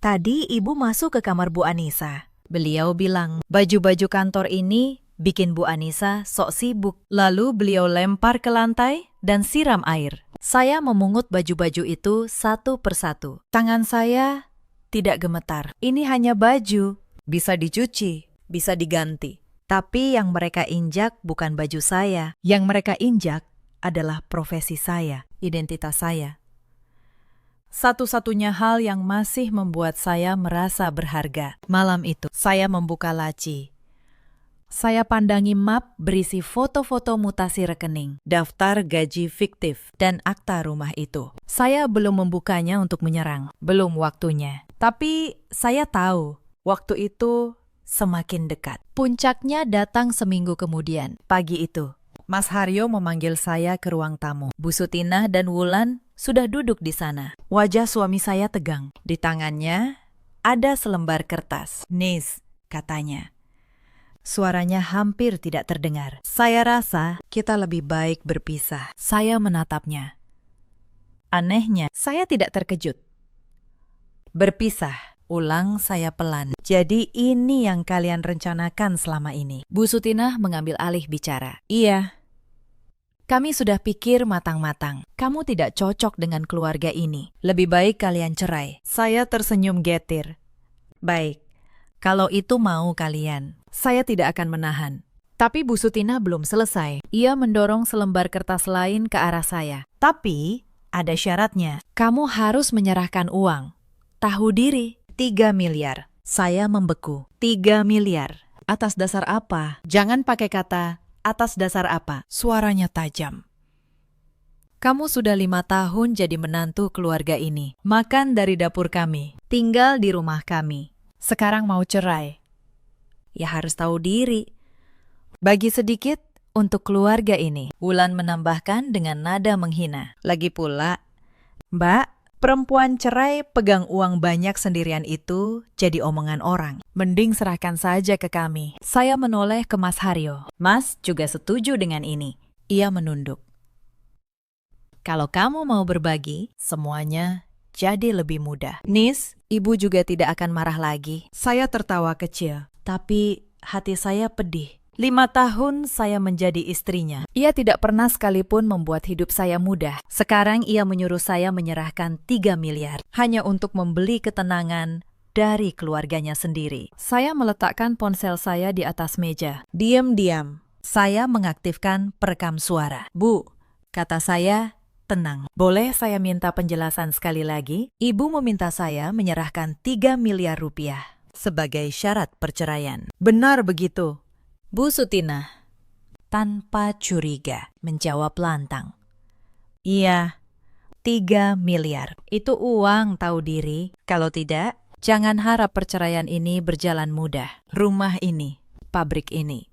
Tadi ibu masuk ke kamar Bu Anissa. Beliau bilang, baju-baju kantor ini bikin Bu Anissa sok sibuk. Lalu beliau lempar ke lantai dan siram air. Saya memungut baju-baju itu satu persatu. Tangan saya tidak gemetar. Ini hanya baju. Bisa dicuci, bisa diganti. Tapi yang mereka injak bukan baju saya. Yang mereka injak adalah profesi saya, identitas saya. Satu-satunya hal yang masih membuat saya merasa berharga. Malam itu, saya membuka laci. Saya pandangi map berisi foto-foto mutasi rekening, daftar gaji fiktif, dan akta rumah itu. Saya belum membukanya untuk menyerang. Belum waktunya. Tapi saya tahu, waktu itu semakin dekat. Puncaknya datang seminggu kemudian. Pagi itu, Mas Haryo memanggil saya ke ruang tamu. Bu Sutina dan Wulan sudah duduk di sana. Wajah suami saya tegang. Di tangannya ada selembar kertas. Nis, katanya. Suaranya hampir tidak terdengar. Saya rasa kita lebih baik berpisah. Saya menatapnya. Anehnya, saya tidak terkejut. Berpisah, ulang saya pelan. Jadi ini yang kalian rencanakan selama ini. Bu Sutina mengambil alih bicara. Iya. Kami sudah pikir matang-matang. Kamu tidak cocok dengan keluarga ini. Lebih baik kalian cerai. Saya tersenyum getir. Baik, kalau itu mau kalian, saya tidak akan menahan. Tapi Bu Sutina belum selesai. Ia mendorong selembar kertas lain ke arah saya. Tapi ada syaratnya. Kamu harus menyerahkan uang. Tahu diri, 3 miliar. Saya membeku. 3 miliar. Atas dasar apa? Jangan pakai kata atas dasar apa? Suaranya tajam. Kamu sudah 5 tahun jadi menantu keluarga ini. Makan dari dapur kami. Tinggal di rumah kami. Sekarang mau cerai. Ya harus tahu diri. Bagi sedikit untuk keluarga ini. Wulan menambahkan dengan nada menghina. Lagi pula, Mbak, perempuan cerai pegang uang banyak sendirian itu jadi omongan orang. Mending serahkan saja ke kami. Saya menoleh ke Mas Haryo. Mas juga setuju dengan ini. Ia menunduk. Kalau kamu mau berbagi, semuanya jadi lebih mudah. Nis, ibu juga tidak akan marah lagi. Saya tertawa kecil, tapi hati saya pedih. 5 tahun saya menjadi istrinya. Ia tidak pernah sekalipun membuat hidup saya mudah. Sekarang ia menyuruh saya menyerahkan 3 miliar. Hanya untuk membeli ketenangan dari keluarganya sendiri. Saya meletakkan ponsel saya di atas meja. Diam-diam. Saya mengaktifkan perekam suara. Bu, kata saya, tenang. Boleh saya minta penjelasan sekali lagi? Ibu meminta saya menyerahkan 3 miliar rupiah sebagai syarat perceraian. Benar begitu. Bu Sutina, tanpa curiga, menjawab lantang. Iya, 3 miliar. Itu uang, tahu diri. Kalau tidak, jangan harap perceraian ini berjalan mudah. Rumah ini, pabrik ini,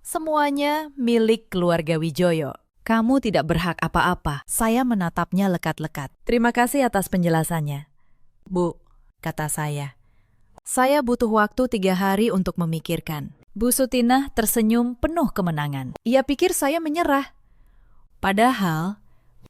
semuanya milik keluarga Wijoyo. Kamu tidak berhak apa-apa. Saya menatapnya lekat-lekat. Terima kasih atas penjelasannya. Bu, kata saya butuh waktu 3 hari untuk memikirkan. Bu Sutina tersenyum penuh kemenangan. Ia pikir saya menyerah. Padahal,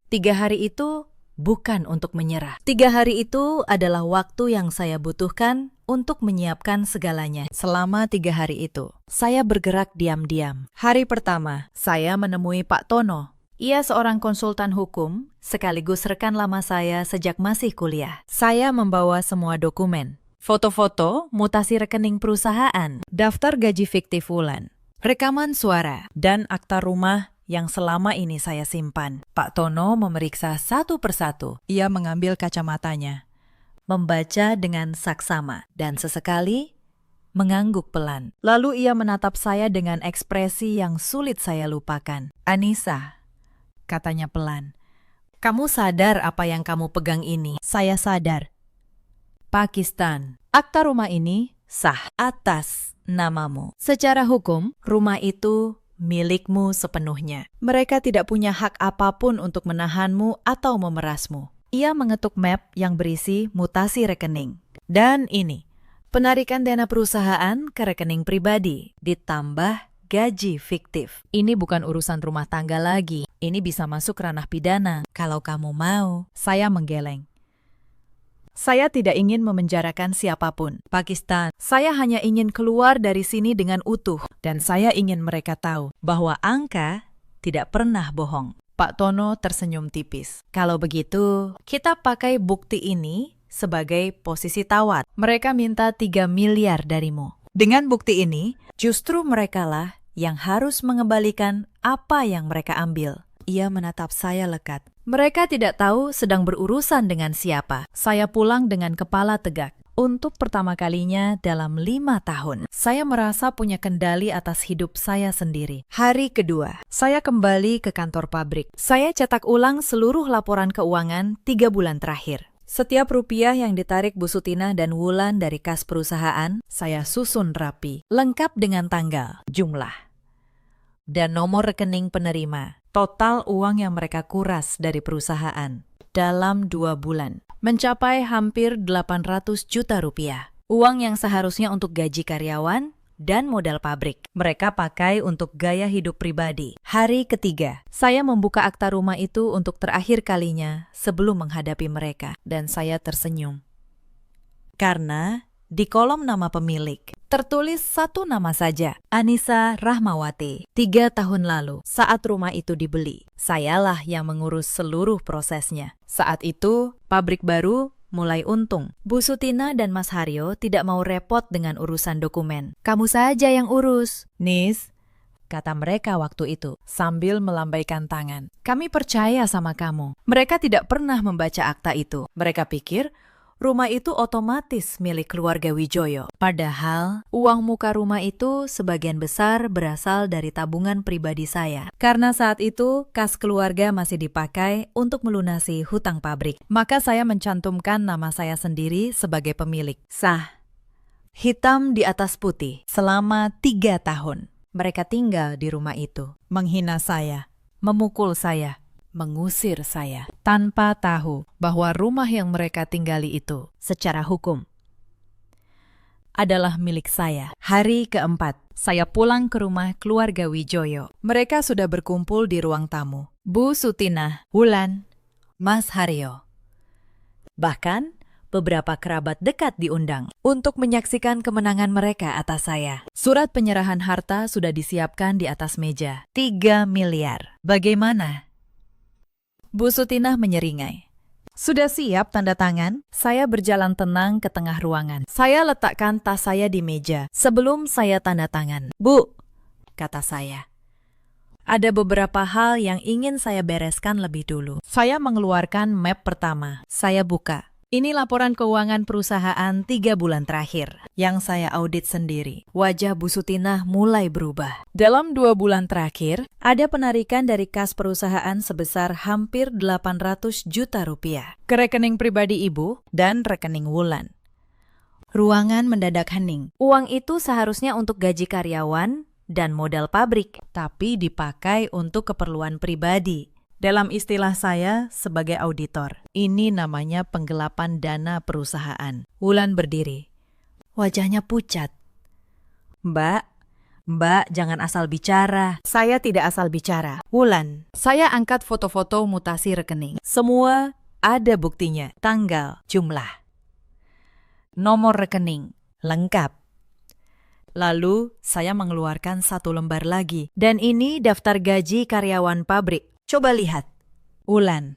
3 hari itu bukan untuk menyerah. 3 hari itu adalah waktu yang saya butuhkan untuk menyiapkan segalanya. Selama 3 hari itu, saya bergerak diam-diam. Hari pertama, saya menemui Pak Tono. Ia seorang konsultan hukum, sekaligus rekan lama saya sejak masih kuliah. Saya membawa semua dokumen. Foto-foto, mutasi rekening perusahaan, daftar gaji fiktif Wulan, rekaman suara, dan akta rumah yang selama ini saya simpan. Pak Tono memeriksa satu persatu. Ia mengambil kacamatanya, membaca dengan saksama, dan sesekali mengangguk pelan. Lalu ia menatap saya dengan ekspresi yang sulit saya lupakan. Anissa, katanya pelan, kamu sadar apa yang kamu pegang ini? Saya sadar. Pakistan, akta rumah ini sah atas namamu. Secara hukum, rumah itu milikmu sepenuhnya. Mereka tidak punya hak apapun untuk menahanmu atau memerasmu. Ia mengetuk map yang berisi mutasi rekening. Dan ini, penarikan dana perusahaan ke rekening pribadi, ditambah gaji fiktif. Ini bukan urusan rumah tangga lagi. Ini bisa masuk ranah pidana. Kalau kamu mau, saya menggeleng. Saya tidak ingin memenjarakan siapapun. Pakistan, saya hanya ingin keluar dari sini dengan utuh. Dan saya ingin mereka tahu bahwa angka tidak pernah bohong. Pak Tono tersenyum tipis. Kalau begitu, kita pakai bukti ini sebagai posisi tawar. Mereka minta 3 miliar darimu. Dengan bukti ini, justru merekalah yang harus mengembalikan apa yang mereka ambil. Ia menatap saya lekat. Mereka tidak tahu sedang berurusan dengan siapa. Saya pulang dengan kepala tegak. Untuk pertama kalinya dalam 5 tahun, saya merasa punya kendali atas hidup saya sendiri. Hari kedua, saya kembali ke kantor pabrik. Saya cetak ulang seluruh laporan keuangan 3 bulan terakhir. Setiap rupiah yang ditarik Bu Sutina dan Wulan dari kas perusahaan, saya susun rapi, lengkap dengan tanggal, jumlah, dan nomor rekening penerima. Total uang yang mereka kuras dari perusahaan dalam 2 bulan mencapai hampir 800 juta rupiah. Uang yang seharusnya untuk gaji karyawan dan modal pabrik, mereka pakai untuk gaya hidup pribadi. Hari ketiga, saya membuka akta rumah itu untuk terakhir kalinya sebelum menghadapi mereka. Dan saya tersenyum. Karena di kolom nama pemilik tertulis satu nama saja, Anissa Rahmawati. 3 tahun lalu, saat rumah itu dibeli, sayalah yang mengurus seluruh prosesnya. Saat itu, pabrik baru mulai untung. Bu Sutina dan Mas Haryo tidak mau repot dengan urusan dokumen. Kamu saja yang urus. Nis, kata mereka waktu itu, sambil melambaikan tangan. Kami percaya sama kamu. Mereka tidak pernah membaca akta itu. Mereka pikir rumah itu otomatis milik keluarga Wijoyo. Padahal, uang muka rumah itu sebagian besar berasal dari tabungan pribadi saya. Karena saat itu, kas keluarga masih dipakai untuk melunasi hutang pabrik. Maka saya mencantumkan nama saya sendiri sebagai pemilik. Sah. Hitam di atas putih. Selama 3 tahun, mereka tinggal di rumah itu. Menghina saya, memukul saya, mengusir saya, tanpa tahu bahwa rumah yang mereka tinggali itu, secara hukum, adalah milik saya. Hari keempat, saya pulang ke rumah keluarga Wijoyo. Mereka sudah berkumpul di ruang tamu. Bu Sutina, Wulan, Mas Haryo. Bahkan, beberapa kerabat dekat diundang untuk menyaksikan kemenangan mereka atas saya. Surat penyerahan harta sudah disiapkan di atas meja. 3 miliar. Bagaimana? Bu Sutina menyeringai. Sudah siap tanda tangan? Saya berjalan tenang ke tengah ruangan. Saya letakkan tas saya di meja sebelum saya tanda tangan. Bu, kata saya. Ada beberapa hal yang ingin saya bereskan lebih dulu. Saya mengeluarkan map pertama. Saya buka. Ini laporan keuangan perusahaan 3 bulan terakhir yang saya audit sendiri. Wajah Bu Sutinah mulai berubah. Dalam 2 bulan terakhir, ada penarikan dari kas perusahaan sebesar hampir 800 juta rupiah Ke rekening pribadi Ibu dan rekening Wulan. Ruangan mendadak hening. Uang itu seharusnya untuk gaji karyawan dan modal pabrik, Tapi dipakai untuk keperluan pribadi. Dalam istilah saya sebagai auditor, ini namanya penggelapan dana perusahaan. Wulan berdiri. wajahnya pucat. Mbak, jangan asal bicara. Saya tidak asal bicara. Wulan, Saya angkat foto-foto mutasi rekening. semua ada buktinya. Tanggal, jumlah, nomor rekening, lengkap. Lalu saya mengeluarkan 1 lembar lagi. Dan ini daftar gaji karyawan pabrik. Coba lihat. Wulan,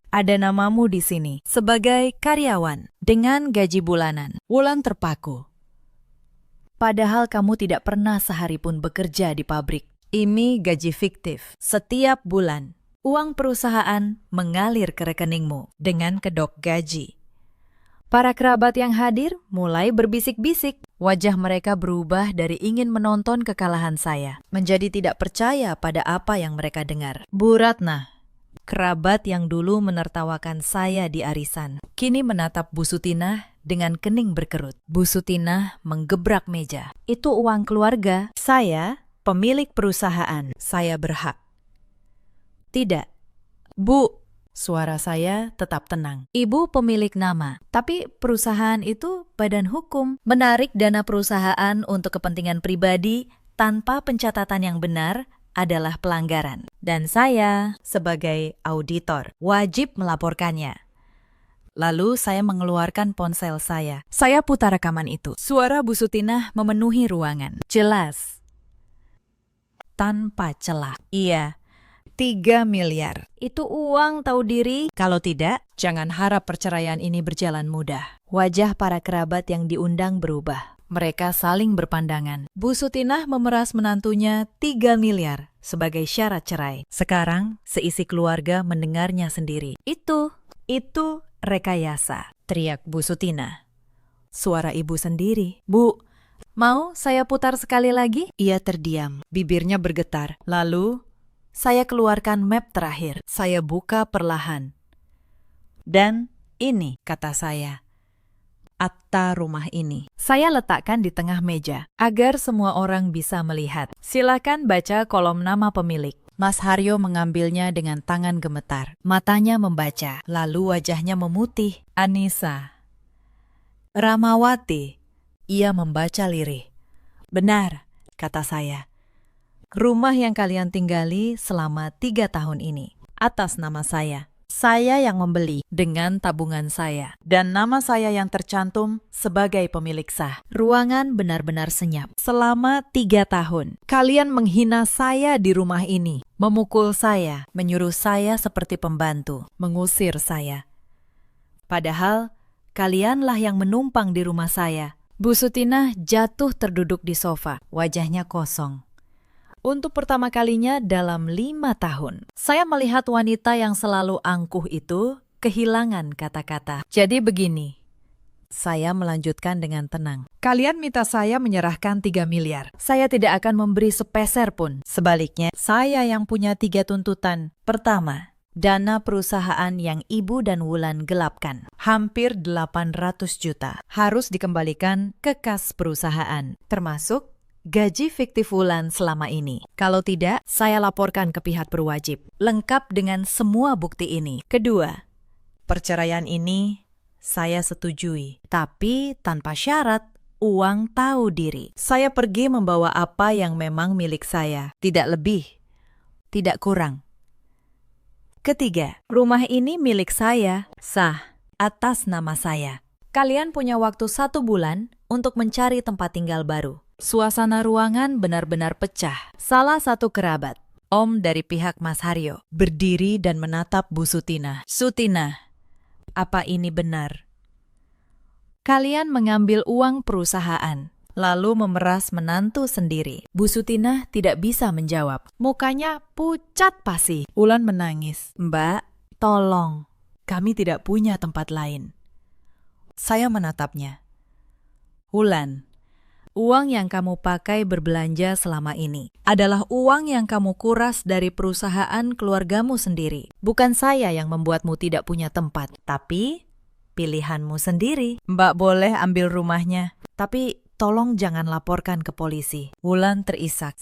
ada namamu di sini sebagai karyawan dengan gaji bulanan. Wulan terpaku. Padahal kamu tidak pernah sehari pun bekerja di pabrik. Ini gaji fiktif. Setiap bulan, Uang perusahaan mengalir ke rekeningmu. dengan kedok gaji. Para kerabat yang hadir mulai berbisik-bisik. Wajah mereka berubah dari ingin menonton kekalahan saya, menjadi tidak percaya pada apa yang mereka dengar. Bu Ratna, kerabat yang dulu menertawakan saya di arisan, kini menatap Bu Sutinah dengan kening berkerut. Bu Sutinah menggebrak meja. Itu uang keluarga. Saya pemilik perusahaan, saya berhak. Tidak. Bu, suara saya tetap tenang. Ibu pemilik nama, tapi perusahaan itu badan hukum. Menarik dana perusahaan untuk kepentingan pribadi tanpa pencatatan yang benar adalah pelanggaran. Dan saya, sebagai auditor, wajib melaporkannya. Lalu saya mengeluarkan ponsel saya. Saya putar rekaman itu. Suara Bu Sutinah memenuhi ruangan. Jelas. Tanpa celah. Iya, 3 miliar. Itu uang tahu diri. Kalau tidak, jangan harap perceraian ini berjalan mudah. Wajah para kerabat yang diundang berubah. Mereka saling berpandangan. Bu Sutinah memeras menantunya 3 miliar sebagai syarat cerai. Sekarang, seisi keluarga mendengarnya sendiri. Itu rekayasa, teriak Bu Sutinah. Suara ibu sendiri. Bu, Mau saya putar sekali lagi? ia terdiam. Bibirnya bergetar. Lalu, saya keluarkan map terakhir. Saya buka perlahan. Dan ini, kata saya, akta rumah ini. Saya letakkan di tengah meja Agar semua orang bisa melihat. Silakan baca kolom nama pemilik. Mas Haryo mengambilnya dengan tangan gemetar. Matanya membaca, lalu wajahnya memutih. Anissa. Ramawati. Ia membaca lirih. Benar, kata saya. Rumah yang kalian tinggali selama 3 tahun ini, atas nama saya. Saya yang membeli dengan tabungan saya. Dan nama saya yang tercantum sebagai pemilik sah. Ruangan benar-benar senyap. Selama 3 tahun, kalian menghina saya di rumah ini. Memukul saya, menyuruh saya seperti pembantu, mengusir saya. Padahal, kalianlah yang menumpang di rumah saya. Bu Sutinah jatuh terduduk di sofa. Wajahnya kosong. Untuk pertama kalinya dalam 5 tahun, saya melihat wanita yang selalu angkuh itu kehilangan kata-kata. Jadi begini, saya melanjutkan dengan tenang. Kalian minta saya menyerahkan 3 miliar. Saya tidak akan memberi sepeser pun. Sebaliknya, saya yang punya 3 tuntutan. Pertama, dana perusahaan yang Ibu dan Wulan gelapkan, hampir 800 juta, harus dikembalikan ke kas perusahaan, termasuk gaji fiktif Wulan selama ini. Kalau tidak, saya laporkan ke pihak berwajib, lengkap dengan semua bukti ini. Kedua, perceraian ini saya setujui, tapi tanpa syarat uang tahu diri. Saya pergi membawa apa yang memang milik saya, tidak lebih, tidak kurang. Ketiga, rumah ini milik saya, sah, atas nama saya. Kalian punya waktu 1 bulan untuk mencari tempat tinggal baru. Suasana ruangan benar-benar pecah. Salah satu kerabat, om dari pihak Mas Haryo, berdiri dan menatap Bu Sutina. Sutina, apa ini benar? Kalian mengambil uang perusahaan, lalu memeras menantu sendiri. Bu Sutina tidak bisa menjawab. Mukanya pucat pasi. Wulan menangis. Mbak, tolong. Kami tidak punya tempat lain. Saya menatapnya. Wulan, uang yang kamu pakai berbelanja selama ini adalah uang yang kamu kuras dari perusahaan keluargamu sendiri. Bukan saya yang membuatmu tidak punya tempat, tapi pilihanmu sendiri. Mbak boleh ambil rumahnya, tapi tolong jangan laporkan ke polisi. Wulan terisak.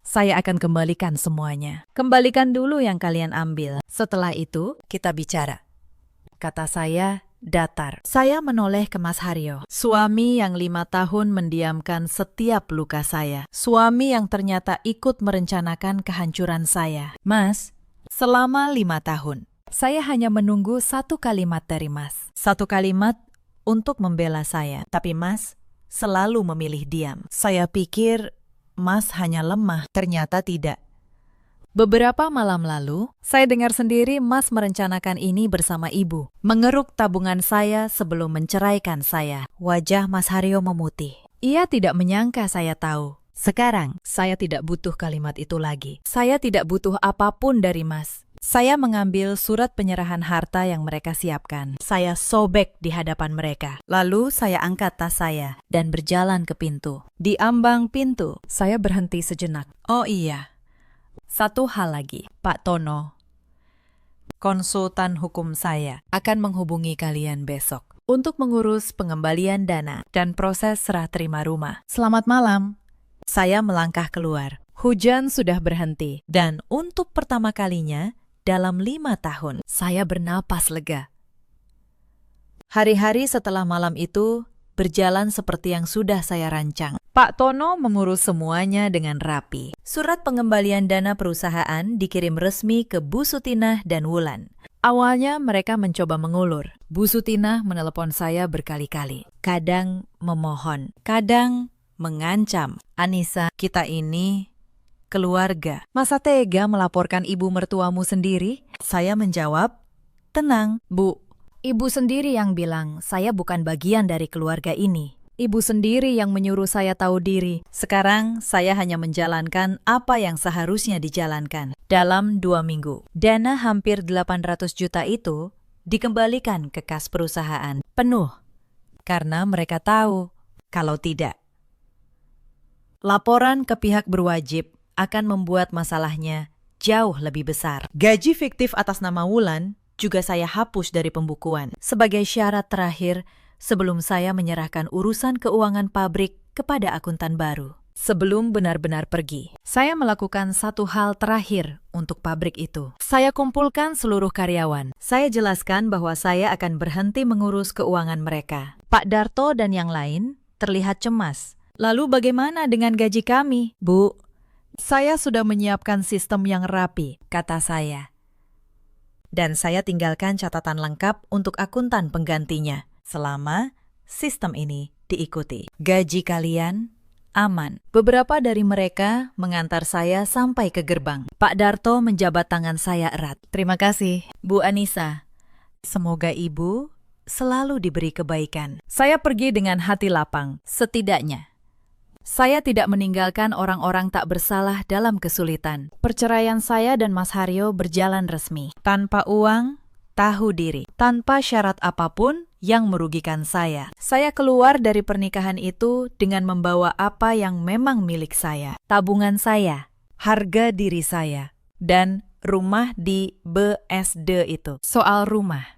Saya akan kembalikan semuanya. Kembalikan dulu yang kalian ambil. Setelah itu, kita bicara. Kata saya datar. Saya menoleh ke Mas Haryo, suami yang 5 tahun mendiamkan setiap luka saya. Suami yang ternyata ikut merencanakan kehancuran saya. Mas, selama 5 tahun, saya hanya menunggu 1 kalimat dari Mas. 1 kalimat untuk membela saya. Tapi Mas selalu memilih diam. Saya pikir Mas hanya lemah, ternyata tidak. Beberapa malam lalu, saya dengar sendiri Mas merencanakan ini bersama ibu. Mengeruk tabungan saya sebelum menceraikan saya. Wajah Mas Haryo memutih. Ia tidak menyangka saya tahu. Sekarang, saya tidak butuh kalimat itu lagi. Saya tidak butuh apapun dari Mas. Saya mengambil surat penyerahan harta yang mereka siapkan. Saya sobek di hadapan mereka. Lalu saya angkat tas saya dan berjalan ke pintu. Di ambang pintu, saya berhenti sejenak. Oh iya, satu hal lagi, Pak Tono. Konsultan hukum saya akan menghubungi kalian besok untuk mengurus pengembalian dana dan proses serah terima rumah. Selamat malam. Saya melangkah keluar. Hujan sudah berhenti dan untuk pertama kalinya dalam 5 tahun, saya bernapas lega. Hari-hari setelah malam itu berjalan seperti yang sudah saya rancang. Pak Tono mengurus semuanya dengan rapi. Surat pengembalian dana perusahaan dikirim resmi ke Bu Sutinah dan Wulan. Awalnya mereka mencoba mengulur. Bu Sutinah menelepon saya berkali-kali. Kadang memohon, kadang mengancam. Anissa, kita ini keluarga. Masa tega melaporkan ibu mertuamu sendiri? Saya menjawab, tenang, Bu. Ibu sendiri yang bilang saya bukan bagian dari keluarga ini. Ibu sendiri yang menyuruh saya tahu diri. Sekarang saya hanya menjalankan apa yang seharusnya dijalankan. Dalam 2 minggu, dana hampir 800 juta itu dikembalikan ke kas perusahaan penuh. Karena mereka tahu, kalau tidak, laporan ke pihak berwajib akan membuat masalahnya jauh lebih besar. Gaji fiktif atas nama Wulan juga saya hapus dari pembukuan sebagai syarat terakhir sebelum saya menyerahkan urusan keuangan pabrik kepada akuntan baru. Sebelum benar-benar pergi, saya melakukan satu hal terakhir untuk pabrik itu. Saya kumpulkan seluruh karyawan. Saya jelaskan bahwa saya akan berhenti mengurus keuangan mereka. Pak Darto dan yang lain terlihat cemas. Lalu bagaimana dengan gaji kami, Bu? Saya sudah menyiapkan sistem yang rapi, kata saya. Dan saya tinggalkan catatan lengkap untuk akuntan penggantinya, selama sistem ini diikuti. Gaji kalian aman. Beberapa dari mereka mengantar saya sampai ke gerbang. Pak Darto menjabat tangan saya erat. Terima kasih, Bu Anissa. Semoga Ibu selalu diberi kebaikan. Saya pergi dengan hati lapang, setidaknya saya tidak meninggalkan orang-orang tak bersalah dalam kesulitan. Perceraian saya dan Mas Haryo berjalan resmi. Tanpa uang, tahu diri. Tanpa syarat apapun yang merugikan saya. Saya keluar dari pernikahan itu dengan membawa apa yang memang milik saya. Tabungan saya, harga diri saya, dan rumah di BSD itu. Soal rumah,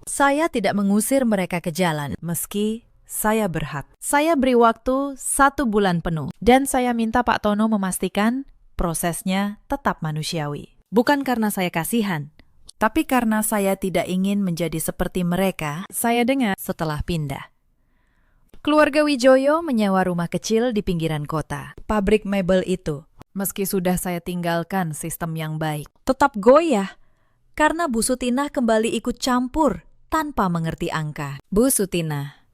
saya tidak mengusir mereka ke jalan, meski saya berhak. Saya beri waktu 1 bulan penuh. Dan saya minta Pak Tono memastikan prosesnya tetap manusiawi. Bukan karena saya kasihan, tapi karena saya tidak ingin menjadi seperti mereka. Saya dengar setelah pindah, keluarga Wijoyo menyewa rumah kecil di pinggiran kota. Pabrik mebel itu, meski sudah saya tinggalkan sistem yang baik, tetap goyah karena Bu Sutinah kembali ikut campur tanpa mengerti angka. Bu Sutinah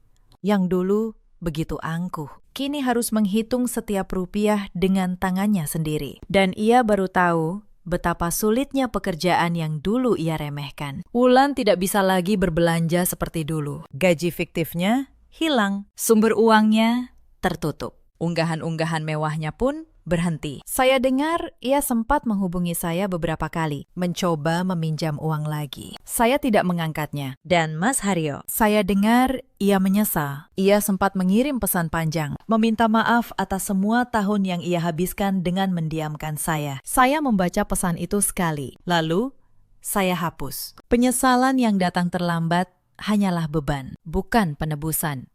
yang dulu begitu angkuh, kini harus menghitung setiap rupiah dengan tangannya sendiri. Dan ia baru tahu betapa sulitnya pekerjaan yang dulu ia remehkan. Wulan tidak bisa lagi berbelanja seperti dulu. Gaji fiktifnya hilang. Sumber uangnya tertutup. Unggahan-unggahan mewahnya pun berhenti. Saya dengar ia sempat menghubungi saya beberapa kali, mencoba meminjam uang lagi. Saya tidak mengangkatnya. Dan Mas Haryo, saya dengar ia menyesal. Ia sempat mengirim pesan panjang, meminta maaf atas semua tahun yang ia habiskan dengan mendiamkan saya. Saya membaca pesan itu sekali, lalu saya hapus. Penyesalan yang datang terlambat hanyalah beban, bukan penebusan.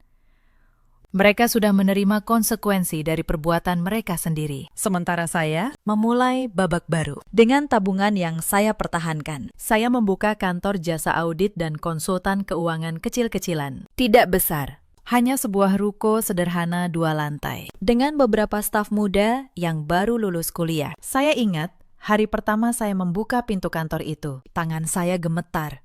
Mereka sudah menerima konsekuensi dari perbuatan mereka sendiri. Sementara saya memulai babak baru. Dengan tabungan yang saya pertahankan, saya membuka kantor jasa audit dan konsultan keuangan kecil-kecilan. Tidak besar, hanya sebuah ruko sederhana 2 lantai. Dengan beberapa staf muda yang baru lulus kuliah. Saya ingat, hari pertama saya membuka pintu kantor itu, tangan saya gemetar.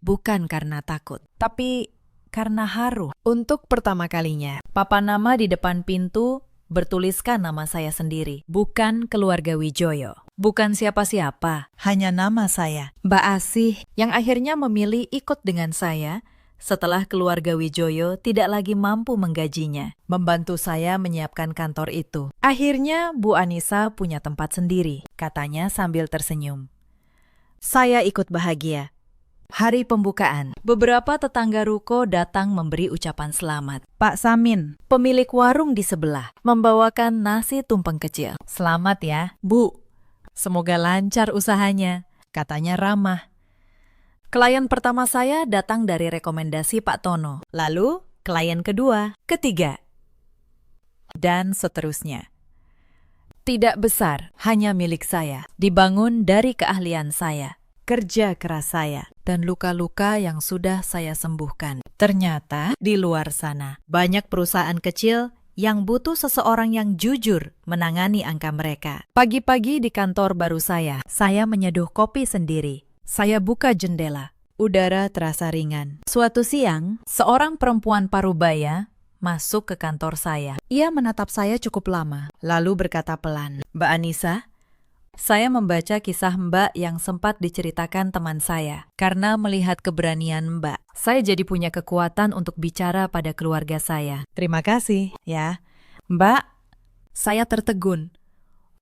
Bukan karena takut, tapi karena haru. Untuk pertama kalinya, papan nama di depan pintu bertuliskan nama saya sendiri. Bukan keluarga Wijoyo. Bukan siapa-siapa. Hanya nama saya, Mbak Asih, yang akhirnya memilih ikut dengan saya setelah keluarga Wijoyo tidak lagi mampu menggajinya. Membantu saya menyiapkan kantor itu. Akhirnya Bu Anissa punya tempat sendiri, katanya sambil tersenyum. Saya ikut bahagia. Hari pembukaan, beberapa tetangga ruko datang memberi ucapan selamat. Pak Samin, pemilik warung di sebelah, membawakan nasi tumpeng kecil. Selamat ya, Bu. Semoga lancar usahanya, katanya ramah. Klien pertama saya datang dari rekomendasi Pak Tono. Lalu, klien kedua, ketiga, dan seterusnya. Tidak besar, hanya milik saya. Dibangun dari keahlian saya, kerja keras saya, dan luka-luka yang sudah saya sembuhkan. Ternyata di luar sana banyak perusahaan kecil yang butuh seseorang yang jujur menangani angka mereka. Pagi-pagi di kantor baru saya menyeduh kopi sendiri. Saya buka jendela, udara terasa ringan. Suatu siang, seorang perempuan parubaya masuk ke kantor saya. Ia menatap saya cukup lama, lalu berkata pelan, "Mbak Anissa, saya membaca kisah Mbak yang sempat diceritakan teman saya. Karena melihat keberanian Mbak, saya jadi punya kekuatan untuk bicara pada keluarga saya." "Terima kasih, ya." "Mbak," saya tertegun.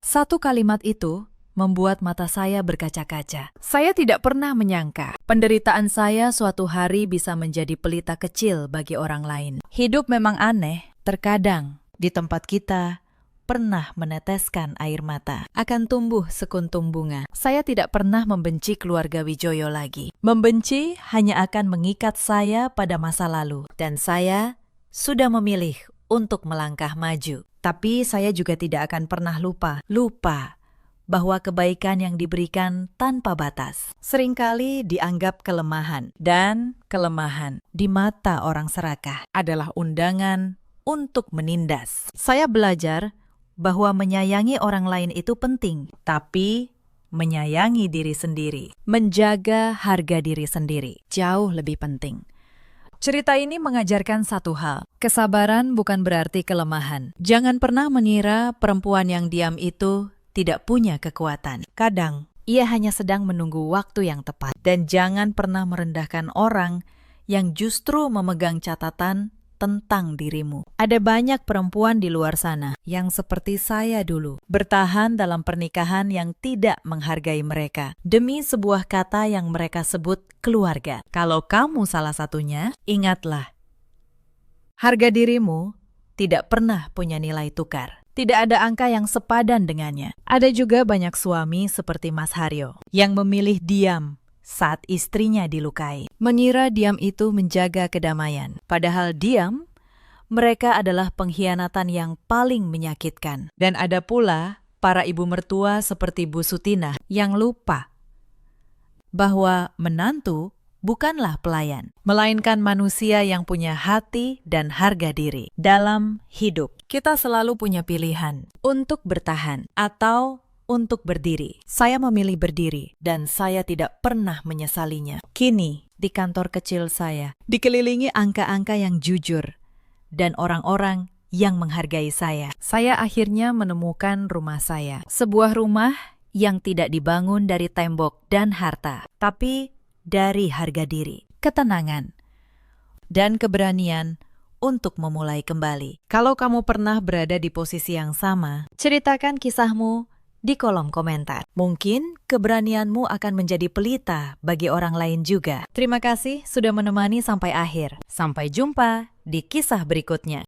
Satu kalimat itu membuat mata saya berkaca-kaca. Saya tidak pernah menyangka penderitaan saya suatu hari bisa menjadi pelita kecil bagi orang lain. Hidup memang aneh. Terkadang di tempat kita pernah meneteskan air mata, akan tumbuh sekuntum bunga. Saya tidak pernah membenci keluarga Wijoyo lagi. Membenci hanya akan mengikat saya pada masa lalu. Dan saya sudah memilih untuk melangkah maju. Tapi saya juga tidak akan pernah lupa bahwa kebaikan yang diberikan tanpa batas seringkali dianggap kelemahan. Dan kelemahan di mata orang serakah adalah undangan untuk menindas. Saya belajar bahwa menyayangi orang lain itu penting, tapi menyayangi diri sendiri, menjaga harga diri sendiri, jauh lebih penting. Cerita ini mengajarkan satu hal, kesabaran bukan berarti kelemahan. Jangan pernah mengira perempuan yang diam itu tidak punya kekuatan. Kadang, ia hanya sedang menunggu waktu yang tepat. Dan jangan pernah merendahkan orang yang justru memegang catatan tentang dirimu. Ada banyak perempuan di luar sana yang seperti saya dulu, bertahan dalam pernikahan yang tidak menghargai mereka demi sebuah kata yang mereka sebut keluarga. Kalau kamu salah satunya, ingatlah, harga dirimu tidak pernah punya nilai tukar. Tidak ada angka yang sepadan dengannya. Ada juga banyak suami seperti Mas Haryo yang memilih diam saat istrinya dilukai. Mengira diam itu menjaga kedamaian. Padahal diam, mereka adalah pengkhianatan yang paling menyakitkan. Dan ada pula para ibu mertua seperti Bu Sutina yang lupa bahwa menantu bukanlah pelayan, melainkan manusia yang punya hati dan harga diri. Dalam hidup, kita selalu punya pilihan untuk bertahan atau untuk berdiri. Saya memilih berdiri dan saya tidak pernah menyesalinya. Kini, di kantor kecil saya, dikelilingi angka-angka yang jujur dan orang-orang yang menghargai saya. Saya akhirnya menemukan rumah saya. Sebuah rumah Yang tidak dibangun dari tembok dan harta, tapi dari harga diri, ketenangan, dan keberanian untuk memulai kembali. Kalau kamu pernah berada di posisi yang sama, ceritakan kisahmu di kolom komentar. Mungkin keberanianmu akan menjadi pelita bagi orang lain juga. Terima kasih sudah menemani sampai akhir. Sampai jumpa di kisah berikutnya.